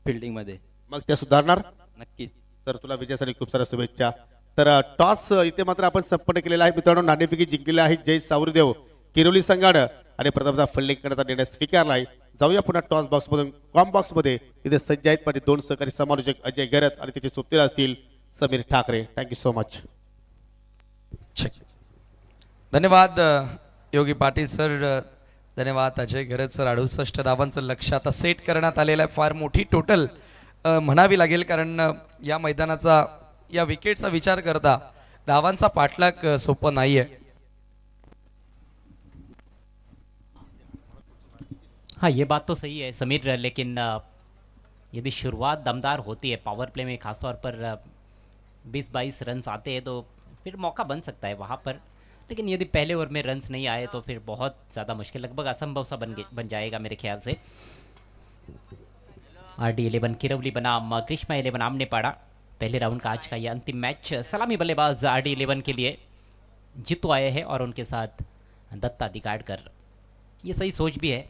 फिल्डिंग मध्ये, मग त्या सुधारणार? नक्कीच। तर तुला विजयासाठी खूप साऱ्या शुभेच्छा। तर टॉस इथे मात्र आपण संपन्न केलेला आहे मित्रांनो। नाणेफेकी जिंकलेला आहे जय सावरदेव किरोली संघानं आणि प्रथमतः फिल्डिंग करण्याचा निर्णय स्वीकारलाय। जाऊया पुन्हा टॉस बॉक्स मधून कॉम बॉक्स मध्ये। इथे सज्ज आहेत माझे दोन सहकारी समालोचक अजय गरत आणि त्याचे सोबतीला असतील Sameer Thackeray. Thank you so much. धन्यवाद योगी पाटील सर, धन्यवाद अजय गरज सर। 68 धावांचं लक्ष्य आता सेट करण्यात आलेलं आहे। फार मोठी टोटल म्हणावी लागेल, कारण या मैदानाचा या विकेटचा विचार करता धावांचा पाठलाग सोपं नाहीये। हाँ, ये बात तो सही है समीर, लेकिन यदि शुरुआत दमदार होती है पावर प्ले में, खासतौर पर 20-22 रन्स आते हैं तो फिर मौका बन सकता है वहाँ पर। लेकिन यदि पहले ओवर में रन्स नहीं आए तो फिर बहुत ज़्यादा मुश्किल, लगभग असंभव सा बन जाएगा मेरे ख्याल से। RD 11 किरवली बनाम ग्रीष्मा 11 आमने पड़ा। पहले राउंड का आज का ये अंतिम मैच। सलामी बल्लेबाज RD 11 के लिए जीतू आए हैं और उनके साथ दत्ता दिगाड़कर। ये सही सोच भी है,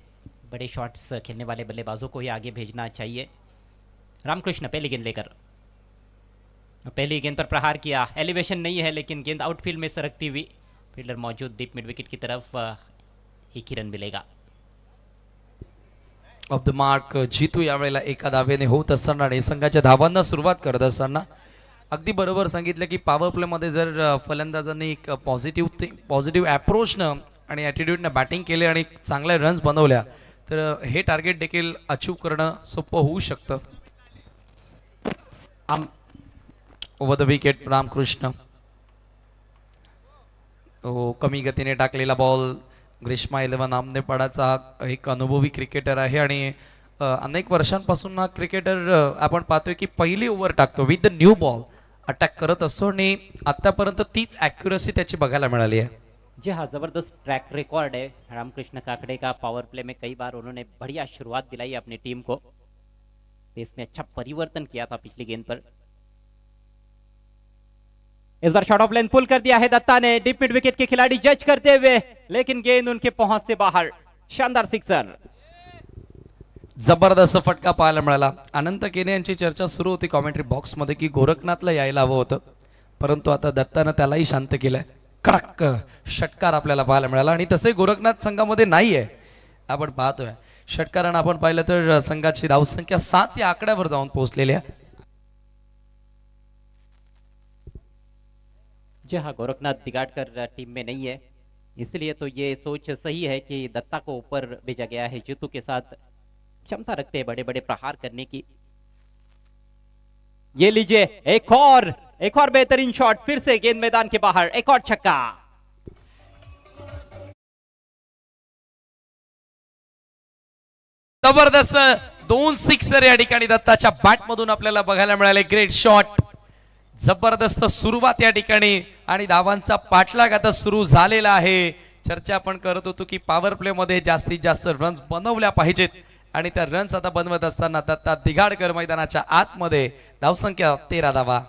बड़े शॉट्स खेलने वाले बल्लेबाजों को ही आगे भेजना चाहिए। रामकृष्ण पहली गेंद लेकर, पहली गेंद पर प्रहार किया, एलिवेशन नहीं है लेकिन गेंद आउटफील्ड में सरकती हुई, फील्डर मौजूद डीप मिड विकेट की तरफ, एक ही रन मिलेगा। ऑफ द मार्क जीतू यावेळेला एका धावेने होत असताना आणि संघाच्या धावांना सुरुवात करत असताना अगदी बरोबर सांगितलं की पॉवर प्लेमध्ये जर फलंदाजांनी एक पॉझिटिव्ह अप्रोचनं आणि ॲटिट्यूडनं बॅटिंग केले आणि चांगल्या रन्स बनवल्या तर हे टार्गेट देखील अचीव करणं सोपं होऊ शकतं। ओव्हर द विकेट रामकृष्ण, कमी गतीने टाकलेला बॉल, ग्रीष्मा 11 नामनेपडाचा एक अनुभवी क्रिकेटर आहे आणि अनेक वर्षांपासून हा क्रिकेटर आपण पाहतोय की पहिली ओव्हर टाकतो with the new ball, attack करत असतो आणि आतापर्यंत तीच ॲक्युरसी त्याची बघायला मिळाली आहे। जी हाँ, जबरदस्त ट्रैक रिकॉर्ड है रामकृष्ण काकड़े का। पावर प्ले में कई बार उन्होंने बढ़िया शुरुआत दिलाई अपनी टीम को, इसमें अच्छा परिवर्तन किया था पिछली गेंद पर। इस बार शॉट ऑफ लेंथ पुल कर दिया है दत्ता ने, डीप मिड विकेट के खिलाड़ी जज करते हुए, लेकिन गेंद उनके पहुंच से बाहर, शानदार सिक्सर। जबरदस्त फटका पाहायला मिळाला। अनंत केने यांची चर्चा सुरू होती कॉमेंट्री बॉक्स मध्ये की गोरखनाथला यायला हवं होतं, परंतु आता दत्तानं त्यालाही शांत केलंय। कडक षटकार आपल्याला पाहायला मिळाला आणि तसे गोरखनाथ संघामध्ये नाहीये, आपण पाहतोय षटकारानं आपण पाहिलं तर संघाची धावसंख्या 7 या आकड्यावर जाऊन पोहोचलेली आहे। जी हाँ, गोरखनाथ दिगाड़कर टीम में नहीं है, इसलिए तो ये सोच सही है कि दत्ता को ऊपर भेजा गया है। जीतू के साथ क्षमता रखते हैं बड़े बड़े प्रहार करने की। ये लीजिए एक और बेहतरीन शॉट, फिर से गेंद मैदान के बाहर, एक और छक्का। जबरदस्त 2 सिक्सर या ठिकाणी दत्ताच्या बॅट मधून आपल्याला बघायला मिळाले। ग्रेट शॉट, जबरदस्त सुरुवात या ठिकाणी आणि धावांचा पाठलाग आता सुरू झालेला आहे। चर्चा आपण करत होतो की पॉवर प्ले मध्ये जास्तीत जास्त रन्स बनवल्या पाहिजेत आणि त्या रन्स आता बनवत असताना दत्ता दिगाडकर मैदानाच्या आतमध्ये, धावसंख्या 13 धावा।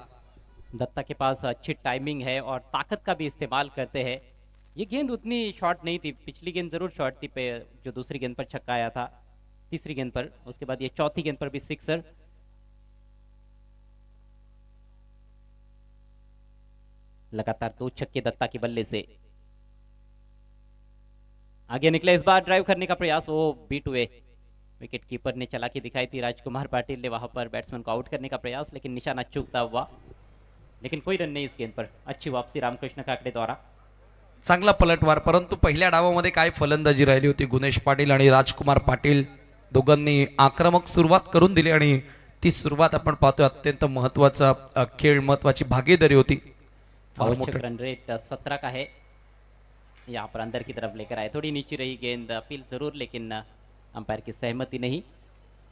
दत्ता के पास अच्छी टाइमिंग है और ताकत का भी इस्तेमाल करते हैं। ये गेंद उतनी शॉर्ट नहीं थी, पिछली गेंद जरूर शॉर्ट थी पे, जो दूसरी गेंद पर छक्का आया था, तीसरी गेंद पर, उसके बाद ये चौथी गेंद पर भी सिक्सर। लगातार 2 छक्के दत्ता के बल्ले से। आगे निकले, इस बार ड्राइव करने का प्रयास, वो बीट हुए, विकेट कीपर ने चलाकी दिखाई थी, राजकुमार पाटिल ने वहां पर बैट्समैन को आउट करने का प्रयास, लेकिन निशाना चूकता हुआ, लेकिन कोई रन नहीं इस गेंद पर। अच्छी वापसी रामकृष्ण काकड़े द्वारा, चांगला पलटवार, परंतु पहिल्या डावामध्ये काय फलंदाजी राहिली होती। गुणेश पाटील आणि राजकुमार पाटील दोघांनी आक्रमक सुरुवात करून दिली आणि ती सुरुवात आपण पाहतोय अत्यंत महत्वाचा खेळ, महत्वाची भागीदारी होती। आवश्यक रन रेट 17 का है। यहाँ पर अंदर की तरफ लेकर आए, थोड़ी नीचे रही गेंद, अपील जरूर, लेकिन अंपायर की सहमति नहीं।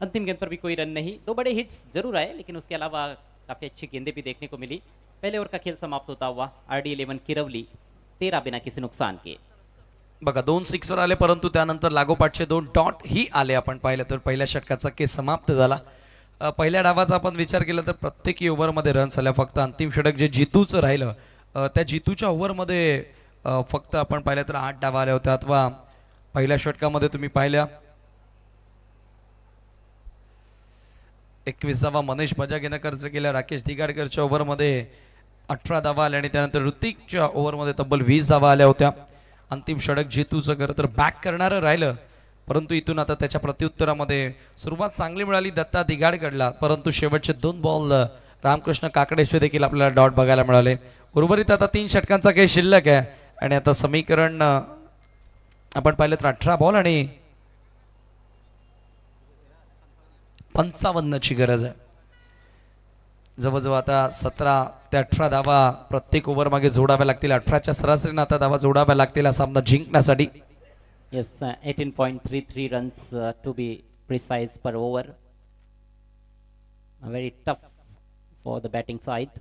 अंतिम गेंद पर भी कोई रन नहीं। 2 बड़े हिट्स जरूर आए, लेकिन उसके अलावा काफी अच्छी गेंदें भी देखने को मिली। पहले ओवर का खेल समाप्त होता हुआ RD11 किरवली 13 बिना किसी नुकसान के। बघा 2 सिक्सर आले, परंतु त्यानंतर लागोपाठचे 2 डॉट ही आले। आपण पाहिलं तर पहिल्या षटकाचा केस समाप्त झाला। पहिल्या डावाचा आपण विचार केला तर प्रत्येकी ओव्हरमध्ये रन्स आल्या, फक्त अंतिम षटक जे जीतूचं राहिलं त्या जीतूच्या ओव्हरमध्ये फक्त आपण पाहिलं तर 8 डावा आल्या होत्या, अथवा पहिल्या षटकामध्ये तुम्ही पाहिल्या 21वा मनीष बजागेनं कर्ज केल्या, राकेश दिगाडकरच्या ओव्हरमध्ये 18 धावा आल्या आणि त्यानंतर ऋतिकच्या ओव्हरमध्ये तब्बल 20 धावा आल्या होत्या। अंतिम षटक जीतूचं खरं तर बॅक करणारं राहिलं, परंतु इथून आता त्याच्या प्रत्युत्तरामध्ये सुरुवात चांगली मिळाली दत्ता दिगाडकरला, परंतु शेवटचे 2 बॉल रामकृष्ण काकडेश्वर देखील आपल्याला डॉट बघायला मिळाले। उर्वरित आता 3 षटकांचा काही शिल्लक आहे आणि आता समीकरण आपण पाहिलं तर 18 बॉल आणि 55 ची गरज आहे। जवळजवळ आता 17 ते 18 धावा प्रत्येक ओव्हर मागे जोडाव्या लागतील। 18च्या सरासरीने आता धावा जोडाव्या लागतील हा सामना जिंकण्यासाठी। Yes, 18.33 runs to be precise per over. Very tough for the batting side.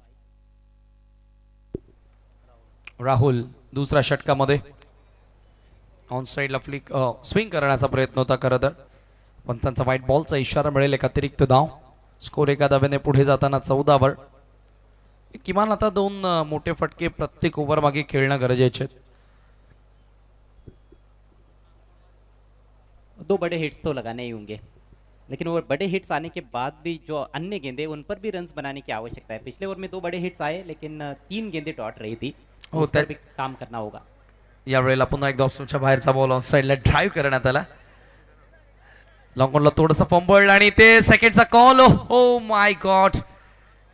Rahul दुसऱ्या षटकामध्ये ऑन साइडला फ्लिक स्विंग करण्याचा प्रयत्न होता खरं तर, पण त्यांचा व्हाईट बॉलचा इशारा मिळेल। एक अतिरिक्त धाव, स्कोर एका धाव्याने पुढे जाताना 14 वर। किमान आता 2 मोठे फटके प्रत्येक ओव्हर मागे खेळणं गरजेचे आहे। 2 बड़े हिट्स तो लगाने ही होंगे, लेकिन वो बड़े हिट्स आने के बाद भी जो अन्य गेंदे उन पर भी रन्स बनाने की आवश्यकता है। पिछले ओवर में 2 बड़े हिट्स आए, लेकिन 3 गेंदे डॉट रही थी, हो, उस पर त्या- भी काम करना होगा। यावेळेला पुन्हा एकदा ऑफस्टंपच्या बाहेरचा बॉल ऑन साईडला ड्राईव्ह करण्यात आला. लॉंगॉनला थोडंसं फंबळ आणि ते सेकंडचा कॉल. हो माय गॉड,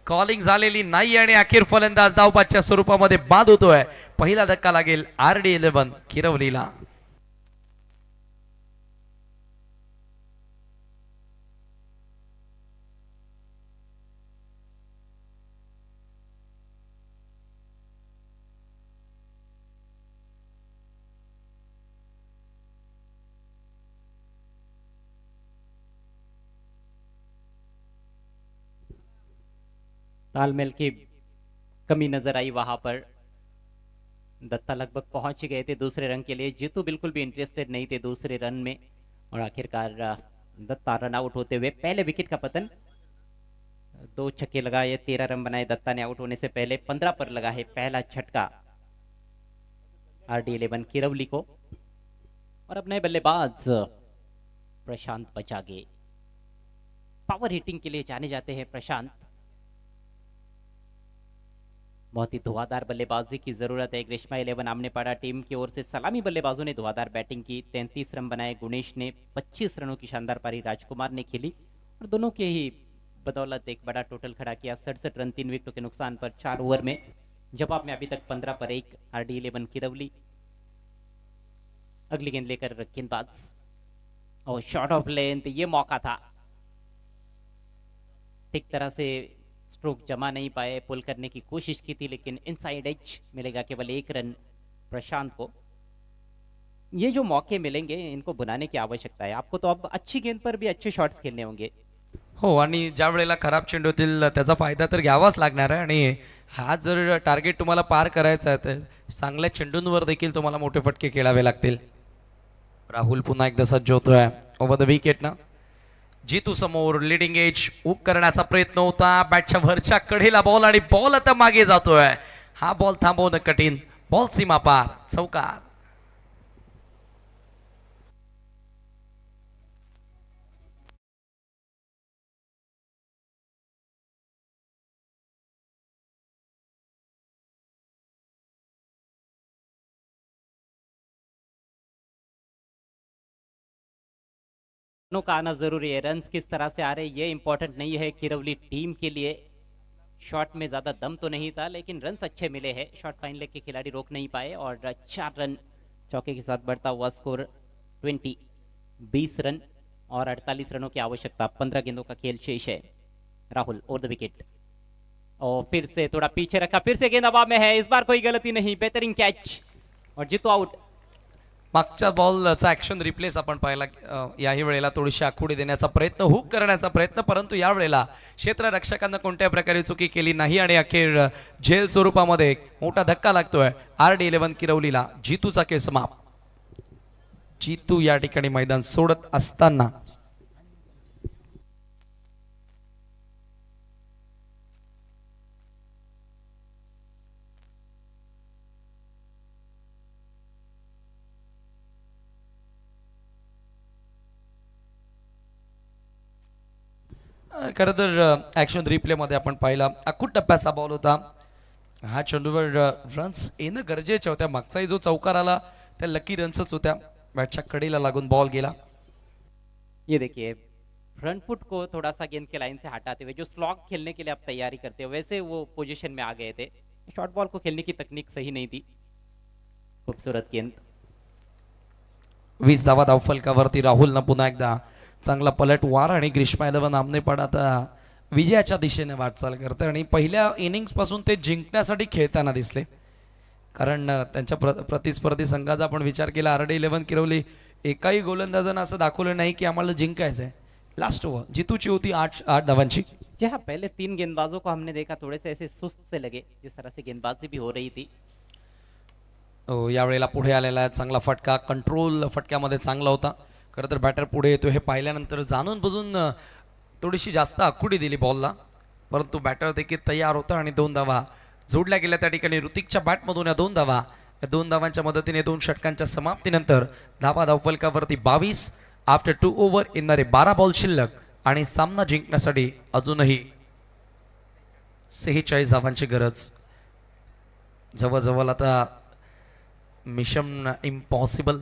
कॉलिंग झालेली नाही आणि अखेर फलंदाज धावपाच्या स्वरूपामध्ये बाद होतोय. पहिला धक्का लागेल RD11 किरवलीला. तालमेल की कमी नजर आई वहां पर। दत्ता लगभग पहुंच ही गए थे दूसरे रन के लिए, जीतू बिल्कुल भी इंटरेस्टेड नहीं थे दूसरे रन में, और आखिरकार दत्ता रन आउट होते हुए पहले विकेट का पतन। 2 छक्के लगाए, 13 रन बनाए दत्ता ने आउट होने से पहले। 15 पर लगा है पहला झटका RD11 किरवली को। और अब नए बल्लेबाज प्रशांत बचागे, पावर हिटिंग के लिए जाने जाते हैं प्रशांत। बहुत ही धुआंधार बल्लेबाजी की जरूरत है ग्रीष्मा 11 आमने पड़ा टीम की ओर से। सलामी बल्लेबाजों ने धुआंधार बैटिंग की, 33 रन बनाए गुणेश ने, 25 रनों की शानदार पारी राजकुमार ने खेली, और दोनों के ही बदौलत एक बड़ा टोटल खड़ा किया। 67 रन 3 विकेटों के नुकसान पर 4 ओवर में। जवाब में अभी तक 15 पर 1 RD11 किरवली। अगली गेंद लेकर गेंदबाज, और शॉट ऑफ लेंथ, ये मौका था, ठीक तरह से स्ट्रोक जमा नहीं पाए, पुल करने की कोशिश की थी, लेकिन इनसाइड एज मिलेगा केवल 1 रन प्रशांत को। ये जो मौके मिलेंगे इनको बुनाने की आवश्यकता है आपको, तो अब अच्छी गेंद पर भी अच्छे शॉट्स खेलने होंगे। हो, आणि ज्या वेळेला खराब चेंडू होतील त्याचा फायदा तर घ्यावाच लागणार आहे. आणि हा जर टार्गेट तुम्हाला पार करायचा आहे तर चांगल्या चेंडूंवर देखील तुम्हाला मोठे फटके खेळावे लागतील. राहुल पुन्हा एकदा सज्ज होतोय ओव्हर द विकेट ना. जीतू समोर लिडिंग एज हुक करण्याचा प्रयत्न होता, बॅटच्या वरच्या कडेला बॉल, आणि बॉल आता मागे जातोय. हा बॉल थांबवणं कठीण, बॉल सीमा पार, चौकार. रनों का आना जरूरी है, रन्स किस तरह से आ रहे ये इंपॉर्टेंट नहीं है किरवली टीम के लिए। शॉट में ज्यादा दम तो नहीं था, लेकिन रन्स अच्छे मिले हैं। शॉट फाइन लेग के खिलाड़ी रोक नहीं पाए, और 4 रन चौके के साथ बढ़ता हुआ स्कोर 20 रन और 48 रनों की आवश्यकता। 15 गेंदों का खेल शेष है। राहुल ओवर द विकेट, और फिर से थोड़ा पीछे रखा, फिर से गेंद हवा में है, इस बार कोई गलती नहीं, बेहतरीन कैच, और जीतू आउट। मागच्या बॉलचा ऍक्शन रिप्लेस आपण पाहिला. याही वेळेला थोडीशी आखुडी देण्याचा प्रयत्न, हुक करण्याचा प्रयत्न, परंतु यावेळेला क्षेत्ररक्षकांना कोणत्या प्रकारे चुकी केली नाही, आणि अखेर झेल स्वरूपामध्ये एक मोठा धक्का लागतोय RD11 किरवलीला. जीतूचा खेळ समाप्त. जीतू या ठिकाणी मैदान सोडत असताना खरं तर ऍक्शन रिप्ले मध्ये आपण पाहिला अखूट टप्प्याचा बॉल होता. हा चेंडूवर रन्स येणं गरजेच्या होत्या. मागचाही जो चौकार आला त्या लकी रन्सच होत्या. बॅटच्या कडेला लागून बॉल गेला. ये देखिए फ्रंट फुट को थोड़ा सा गेंद के लाइन से हटाते हुए जो स्लॉग खेलने के लिए आप तैयारी करते हो वैसे वो पोजीशन में आ गए थे. शॉर्ट बॉल को खेलने की तकनीक सही नहीं थी. खूबसूरत गेंद. 20 धावा धावफलकावरती राहुलनं पुन्हा एकदा चांगला पलटवार, आणि ग्रीष्मा 11 आमने पड आता विजयाच्या दिशेने वाटचाल करते. आणि पहिल्या इनिंग्स पासून ते जिंकण्यासाठी खेळताना दिसले. कारण त्यांच्या प्रतिस्पर्धी संघाचा आपण विचार केला RD11 किरवली एकाही गोलंदाजानं असं दाखवलं नाही की आम्हाला जिंकायचं आहे. लास्ट ओव्हर जीतूची होती 8 धावांची. जी हाँ, पहले 3 गेंदबाजों को हमने देखा थोड़े से ऐसे सुस्त से लगे जिस तरह से गेंदबाजी भी हो रही थी. यावेळेला पुढे आलेला चांगला फटका, कंट्रोल फटक्यामध्ये चांगला होता. खरं तर बॅटर पुढे येतो हे पाहिल्यानंतर जाणून बुजून थोडीशी जास्त आखुडी दिली बॉलला, परंतु बॅटर देखील तयार होता आणि 2 धावा जोडल्या गेल्या. त्या ठिकाणी ऋतिकच्या बॅटमधून या 2 धावा, या 2 धावांच्या मदतीने 2 षटकांच्या समाप्तीनंतर धावा धावफलकावरती 22 आफ्टर 2 ओव्हर येणारे 12 बॉल शिल्लक आणि सामना जिंकण्यासाठी अजूनही 46 धावांची गरज. जवळजवळ आता मिशन इम्पॉसिबल,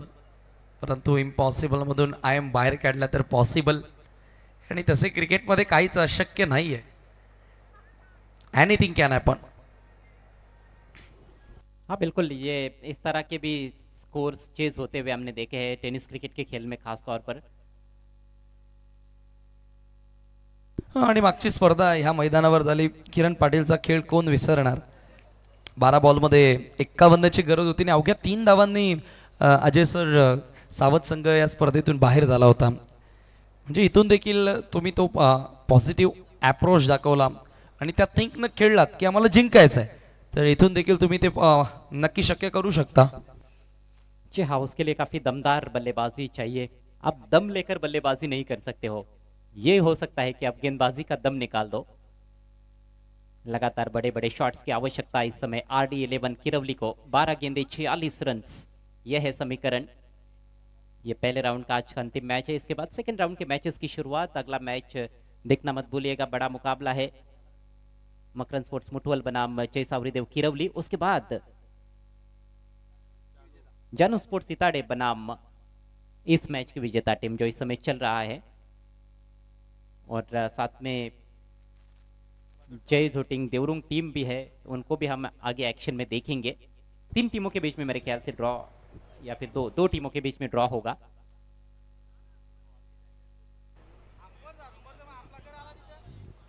परंतु इम्पॉसिबल मधून आय एम बाहेर काढला तर पॉसिबल. आणि तसे क्रिकेटमध्ये काहीच अशक्य नाही आहे. Anything can happen. हाँ बिल्कुल, ये इस तरह के भी स्कोर्स चेज होते हुए हमने देखे हैं टेनिस क्रिकेट के खेल में खास तौर पर. आणि मागची स्पर्धा ह्या मैदानावर झाली. किरण पाटीलचा खेळ कोण विसरणार. 12 बॉलमध्ये 51ची गरज होती आणि अवघ्या 3 धावांनी अजय सर सावध संघ या स्पर्धेतून बाहेर झाला होता. म्हणजे इथून देखील तुम्ही तो पॉझिटिव्ह अप्रोच दाखवला आणि त्या थिंकनं खेळलात की आम्हाला जिंकायचं आहे, तर इथून देखील तुम्ही ते नक्की शक्य करू शकता. जी हाँ, उसके लिए काफी दमदार बल्लेबाजी चाहिए. आप दम लेकर बल्लेबाजी नहीं कर सकते हो. ये हो सकता है कि आप गेंदबाजी का दम निकाल दो. लगातार बड़े बड़े शॉट्स की आवश्यकता इस समय RD11 किरवली को. 12 गेंदे 46 रन्स, यह है समीकरण. ये पहले राउंड का आज का अंतिम मैच है. इसके बाद सेकंड राउंड के मैचेस की शुरुआत. अगला मैच देखना मत भूलिएगा, बड़ा मुकाबला है मकरन स्पोर्ट्स मुठवल बनाम जयसावरीदेव किरवली. उसके बाद जानू स्पोर्ट्स सिताड़े बनाम इस मैच की विजेता टीम जो इस समय चल रहा है. और साथ में जय झोटिंग देवरुंग टीम भी है, उनको भी हम आगे एक्शन में देखेंगे. 3 टीमों के बीच में मेरे ख्याल से ड्रॉ या फिर दो टीमों के बीच में ड्रॉ होगा.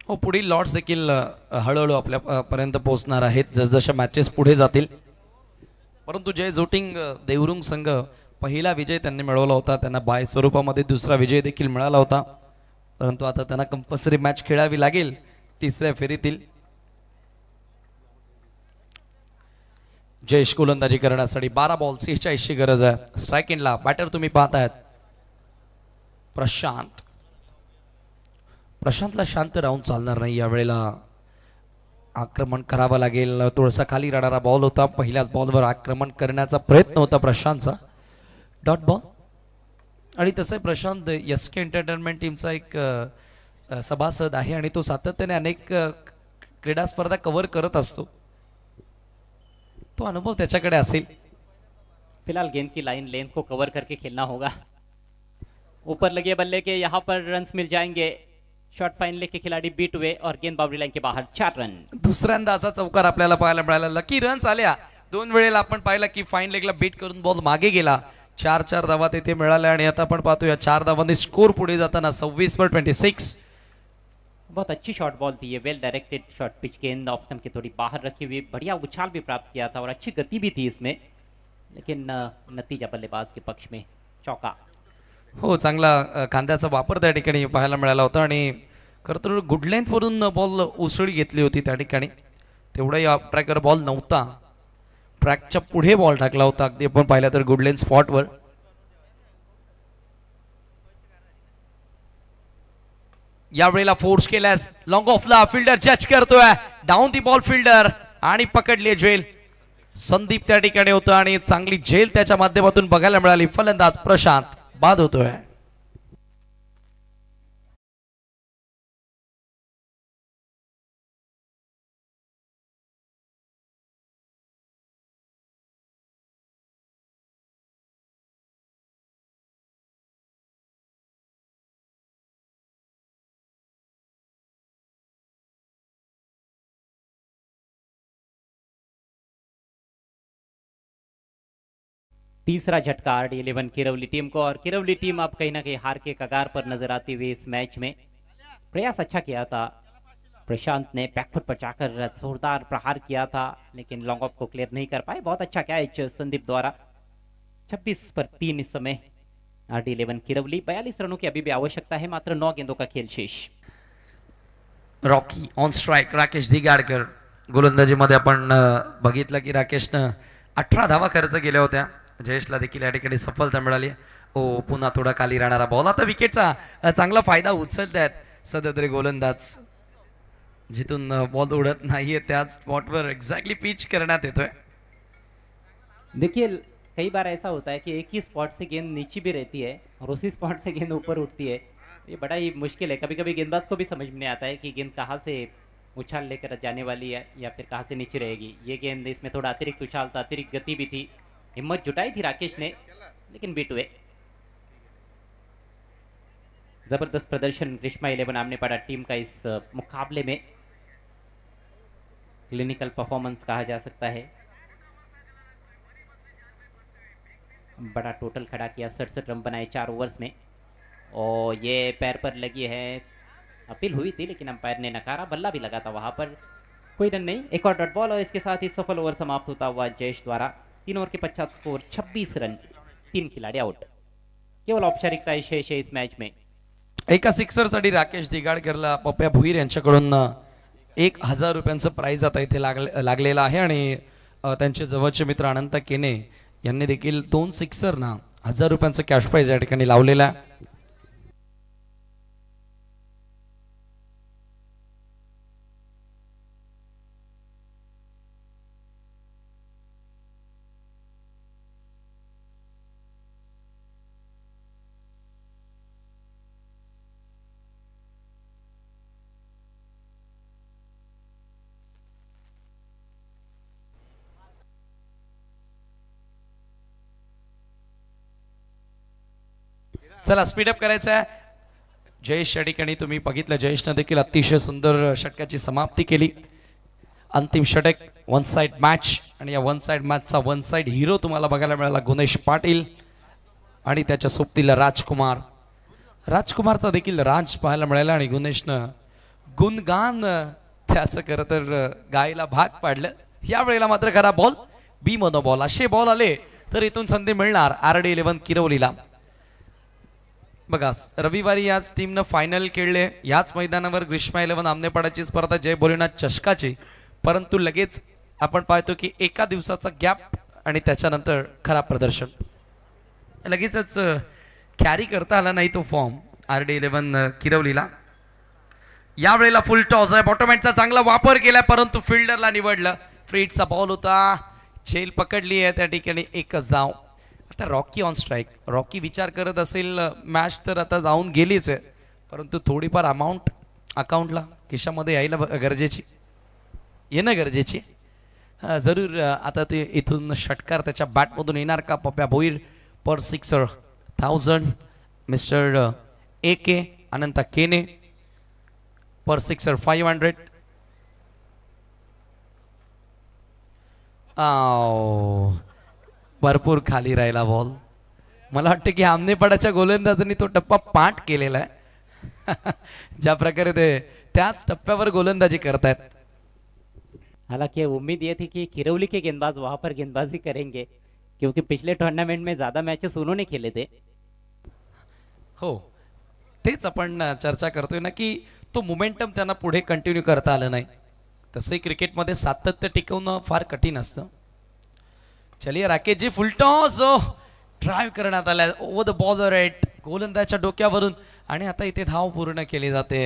हो, पुढील लॉट्स देखील हळूहळू आपल्या पर्यंत पोहोचणार आहेत जसजशा मॅचेस पुढे जातील. परंतु जय झोटिंग देवरुंग संघ पहिला विजय त्यांनी मिळवला होता. त्यांना बाय स्वरूपामध्ये दुसरा विजय देखील मिळाला होता. परंतु आता त्यांना कंपल्सरी मॅच खेळावी लागेल तिसऱ्या फेरीतील. जयेश गोलंदाजी करण्यासाठी 12 बॉल 46ची गरज आहे. स्ट्राईक एंडला बॅटर तुम्ही पाहतायत प्रशांत. प्रशांतला शांत राहून चालणार नाही. यावेळेला आक्रमण करावं लागेल. थोडासा खाली राहणारा बॉल होता. पहिल्याच बॉलवर आक्रमण करण्याचा प्रयत्न होता प्रशांतचा. Dot ball. आणि तसं प्रशांत SK एंटरटेनमेंट टीमचा एक सभासद आहे आणि तो सातत्याने अनेक क्रीडा स्पर्धा कव्हर करत असतो. तो अनुभव त्याच्याकडे असेल. फिलहाल गेंद की लाइन लेंथ को कवर करके खेलना होगा. ऊपर लगे बल्ले के यहाँ पर रन्स मिल जाएंगे. शॉट फाइन लेके खिलाड़ी बीट हुए और गेंद बाउंड्री लाइन के बाहर 4 रन. दुसऱ्यांदा असा चौकार आपल्याला पाहायला मिळाला. लकी रन्स आल्या. 2 वेळेला आपण पाहिलं की फाईन लेगला बीट करून बॉल मागे गेला. 4 धावा तिथे मिळाल्या आणि आता आपण पाहतो या 4 धावांनी स्कोर पुढे जाताना 26/26. बहुत अच्छी शॉट बॉल थी ये, वेल डायरेक्टेड शॉट. पिच गेंद ऑफ स्टंप के थोड़ी बाहर रखी हुई, बढ़िया उछाल भी प्राप्त किया था और अच्छी गति भी थी इसमें, लेकिन नतीजा बल्लेबाज के पक्ष में चौका. हो, चांगला खांद्याचा वापर त्या ठिकाणी पाहायला मिळाला होता आणि खरं तर गुड लेंथ वरून बॉल उसळी घेतली होती त्या ठिकाणी. तेवढा या ट्रॅकर बॉल नव्हता. ट्रॅकच्या पुढे बॉल टाकला होता अगदी आपण पाहिलं तर गुड लेंथ स्पॉटवर. यावेळेला फोर्स केल्यास लॉंग ऑफला फिल्डर जज करतोय. डाऊन दी बॉल फिल्डर आणि पकडली झेल. संदीप त्या ठिकाणी होतं आणि चांगली झेल त्याच्या माध्यमातून बघायला मिळाली. फलंदाज प्रशांत बाद होतोय. तीसरा झटका RD11 किरवली टीम को, और किरवली टीम अब कहीं ना कहीं हार के कगार पर नजर आती हुई इस मैच में. प्रयास अच्छा किया था प्रशांत ने, बैकफुट पर जाकर जोरदार प्रहार किया था लेकिन लॉन्ग ऑफ को क्लियर नहीं कर पाए. बहुत अच्छा कैच संदीप द्वारा. 26/3 इस समय RD11 किरवली. 42 रनों की अभी भी आवश्यकता है, मात्र 9 गेंदों का खेल शेष. Rocky on strike. Rakesh Digadkar गोलंदाजीमध्ये आपण बघितलं की राकेशनं 18 धावा खर्च केल्या होत्या. जयेशला देखील या ठिकाणी सफलता मिळाली. ओ, पुन्हा थोडा खाली राहणारा बॉल. आता विकेटचा चांगला फायदा उचलत आहेत सध्या तरी गोलंदाज. जिथून बॉल उडत नाहीये त्याच स्पॉटवर एक्झॅक्टली पिच करण्यात येतोय. देखिए कई बार ऐसा होता है कि एक ही स्पॉट से गेंद नीचे भी रहती है और उसी स्पॉट से गेंद ऊपर उठती है। ये बड़ा ही मुश्किल है, कभी कभी गेंदबाज को भी समझ में नहीं आता है कि गेंद कहाँ से उछाल लेकर जाने वाली है या फिर कहाँ से नीचे रहेगी। ये गेंद इसमें थोड़ा अतिरिक्त उछाल था, अतिरिक्त गति भी थी, हिम्मत जुटाई थी राकेश ने, लेकिन बीट हुए। जबरदस्त प्रदर्शन ग्रीष्मा 11 आमने पड़ा टीम का इस मुकाबले में, क्लिनिकल परफॉर्मेंस कहा जा सकता है। बड़ा टोटल खड़ा किया, 67 रन बनाए 4 ओवर्स में, और ये पैर पर लगी है, अपील हुई थी लेकिन अंपायर ने नकारा, बल्ला भी लगा था वहां पर, कोई रन नहीं। एक और डॉट बॉल और इसके साथ ही सफल ओवर समाप्त होता हुआ जयेश द्वारा। 3 ओवर के पश्चात स्कोर 26 रन, 3 खिलाड़ी आउट। केवल औपचारिकता शेष है इस मैच में। एका सिक्सरसाठी राकेश दिगाडकरला पप्प्या भुईर यांच्याकडून 1000 रुपयांचं प्राइज आता इथे लागलेलं आहे आणि त्यांचे जवळचे मित्र अनंत केने यांनी देखील 2 सिक्सरना 1000 रुपयांचं कॅश प्राइज या ठिकाणी लावलेलं आहे। चला स्पीडअप करायचं आहे। जयेश या ठिकाणी तुम्ही बघितलं, जयेशने देखील अतिशय सुंदर षटकाची समाप्ती केली। अंतिम षटक वन साइड मॅच, आणि या वन साइड मॅचचा वन साइड हिरो तुम्हाला बघायला मिळाला गुणेश पाटील आणि त्याच्या सोबतीला राजकुमार। राजकुमारचा देखील राज पाहायला मिळाला आणि गुणेशनं गुणगान त्याचं खरं तर गायला भाग पाडलं। यावेळेला मात्र खरा बॉल, बी मोनो बॉल, असे बॉल आले तर इथून संधी मिळणार RD 11 किरवलीला। बघा रविवारी याच टीमनं फायनल खेळले याच मैदानावर ग्रीष्मा 11 आमनेपाडाची स्पर्धा जय भोलेनाथ चषकाची, परंतु लगेच आपण पाहतो की एका दिवसाचा गॅप आणि त्याच्यानंतर खराब प्रदर्शन, लगेचच कॅरी करता आला नाही तो फॉर्म RD 11 किरवलीला। यावेळेला फुल टॉस आहे, बॉटमॅनचा चांगला वापर केला परंतु फिल्डरला निवडलं। फ्रीटचा बॉल होता, झेल पकडली आहे त्या ठिकाणी, एकच धाव। आता रॉकी ऑन स्ट्राइक, रॉकी विचार करत असेल मॅच तर आता जाऊन गेलीच आहे, परंतु थोडीफार अमाऊंट अकाउंटला खिशामध्ये यायला गरजेची, येणं गरजेची। जरूर आता ते इथून षटकार त्याच्या बॅटमधून येणार का पप्प्या भोईर पर सिक्सर 1000, मिस्टर AK अनंत केने पर सिक्सर 500। भरपूर खाली राहिला बॉल, मला वाटतं की आमनेपाडाच्या गोलंदाजांनी तो टप्पा पाठ केलेला आहे। ज्या प्रकारे ते त्याच टप्प्यावर गोलंदाजी करतायत। हालांकि उम्मीद ये थी कि किरौली के गेंदबाज वहां पर गेंदबाजी करेंगे, क्योंकि पिछले टूर्नामेंट में ज्यादा मैचेस उन्होंने खेले थे। हो तेच आपण चर्चा करतोय ना की तो मोमेंटम त्यांना पुढे कंटिन्यू करता आलं नाही। तसंही क्रिकेटमध्ये सातत्य टिकवणं फार कठीण असतं। चलिए Rakesh ji full toss drive करण्यात आला ओव्हर द बॉलर एट गोलंदाजाच्या डोक्यावरून, आणि आता इथे धाव पूर्ण केली जाते।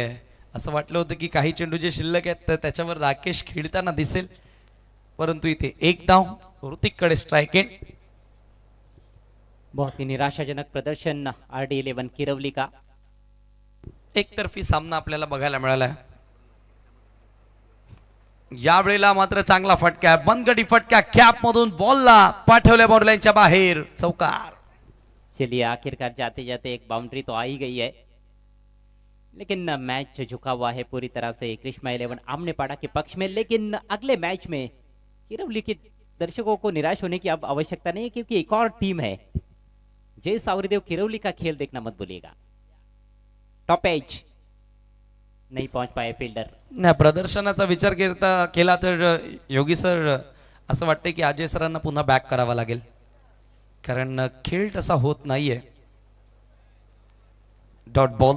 असं वाटलं होतं की काही चेंडू जे शिल्लक आहेत तर त्याच्यावर राकेश खेळताना दिसेल, परंतु इथे एक धाव ऋतिककडे स्ट्राइक एंड। बहुत ही निराशाजनक प्रदर्शन RD 11 किरवली का। एकतर्फी सामना आपल्याला बघायला मिळाला आहे। यावेळेला मात्र चांगला फटका, बनगडी फटका, कॅप मधून बॉलला पाठवल्या बॉललाईनच्या बाहेर, चौकार। चलिए आखिरकार जाते जाते एक बाउंड्री तो आ ही गई है, लेकिन मैच झुका हुआ है पूरी तरह से ग्रीष्मा 11 आमनेपाड़ा के पक्ष में। लेकिन अगले मैच में किरवली के दर्शकों को निराश होने की अब आवश्यकता नहीं है, क्योंकि एक और टीम है। जय सावरीदेव किरवली का खेल देखना मत भूलिएगा। टॉप एज नहीं पहुंच पाए फील्डर। नाही प्रदर्शनाचा विचार केला तर योगी सर असं वाटते की अजय सरांना पुन्हा बॅक करावा लागेल, कारण खेळ तसा होत नाहीये। डॉट बॉल,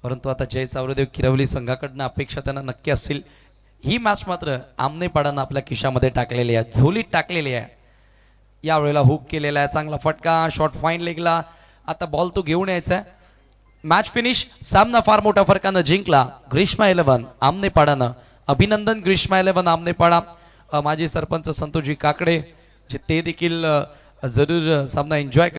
परंतु आता जय सावरदेव किरवली संघाकडनं अपेक्षा त्यांना नक्की असतील। ही मॅच मात्र आमनेपाडानं आपल्या खिशामध्ये टाकलेली आहे, झोलीत टाकलेली आहे। यावेळेला हुक केलेला आहे, चांगला फटका, शॉट फाईन लेगला। आता बॉल तो घेऊन यायचा आहे। मॅच फिनिश, सामना फार मोठ्या फरकानं जिंकला ग्रीष्मा 11 आमनेपाडानं। अभिनंदन ग्रीष्मा 11 आमनेपाडा। माजी सरपंच संतोषजी काकडे जे ते देखील जरूर सामना एन्जॉय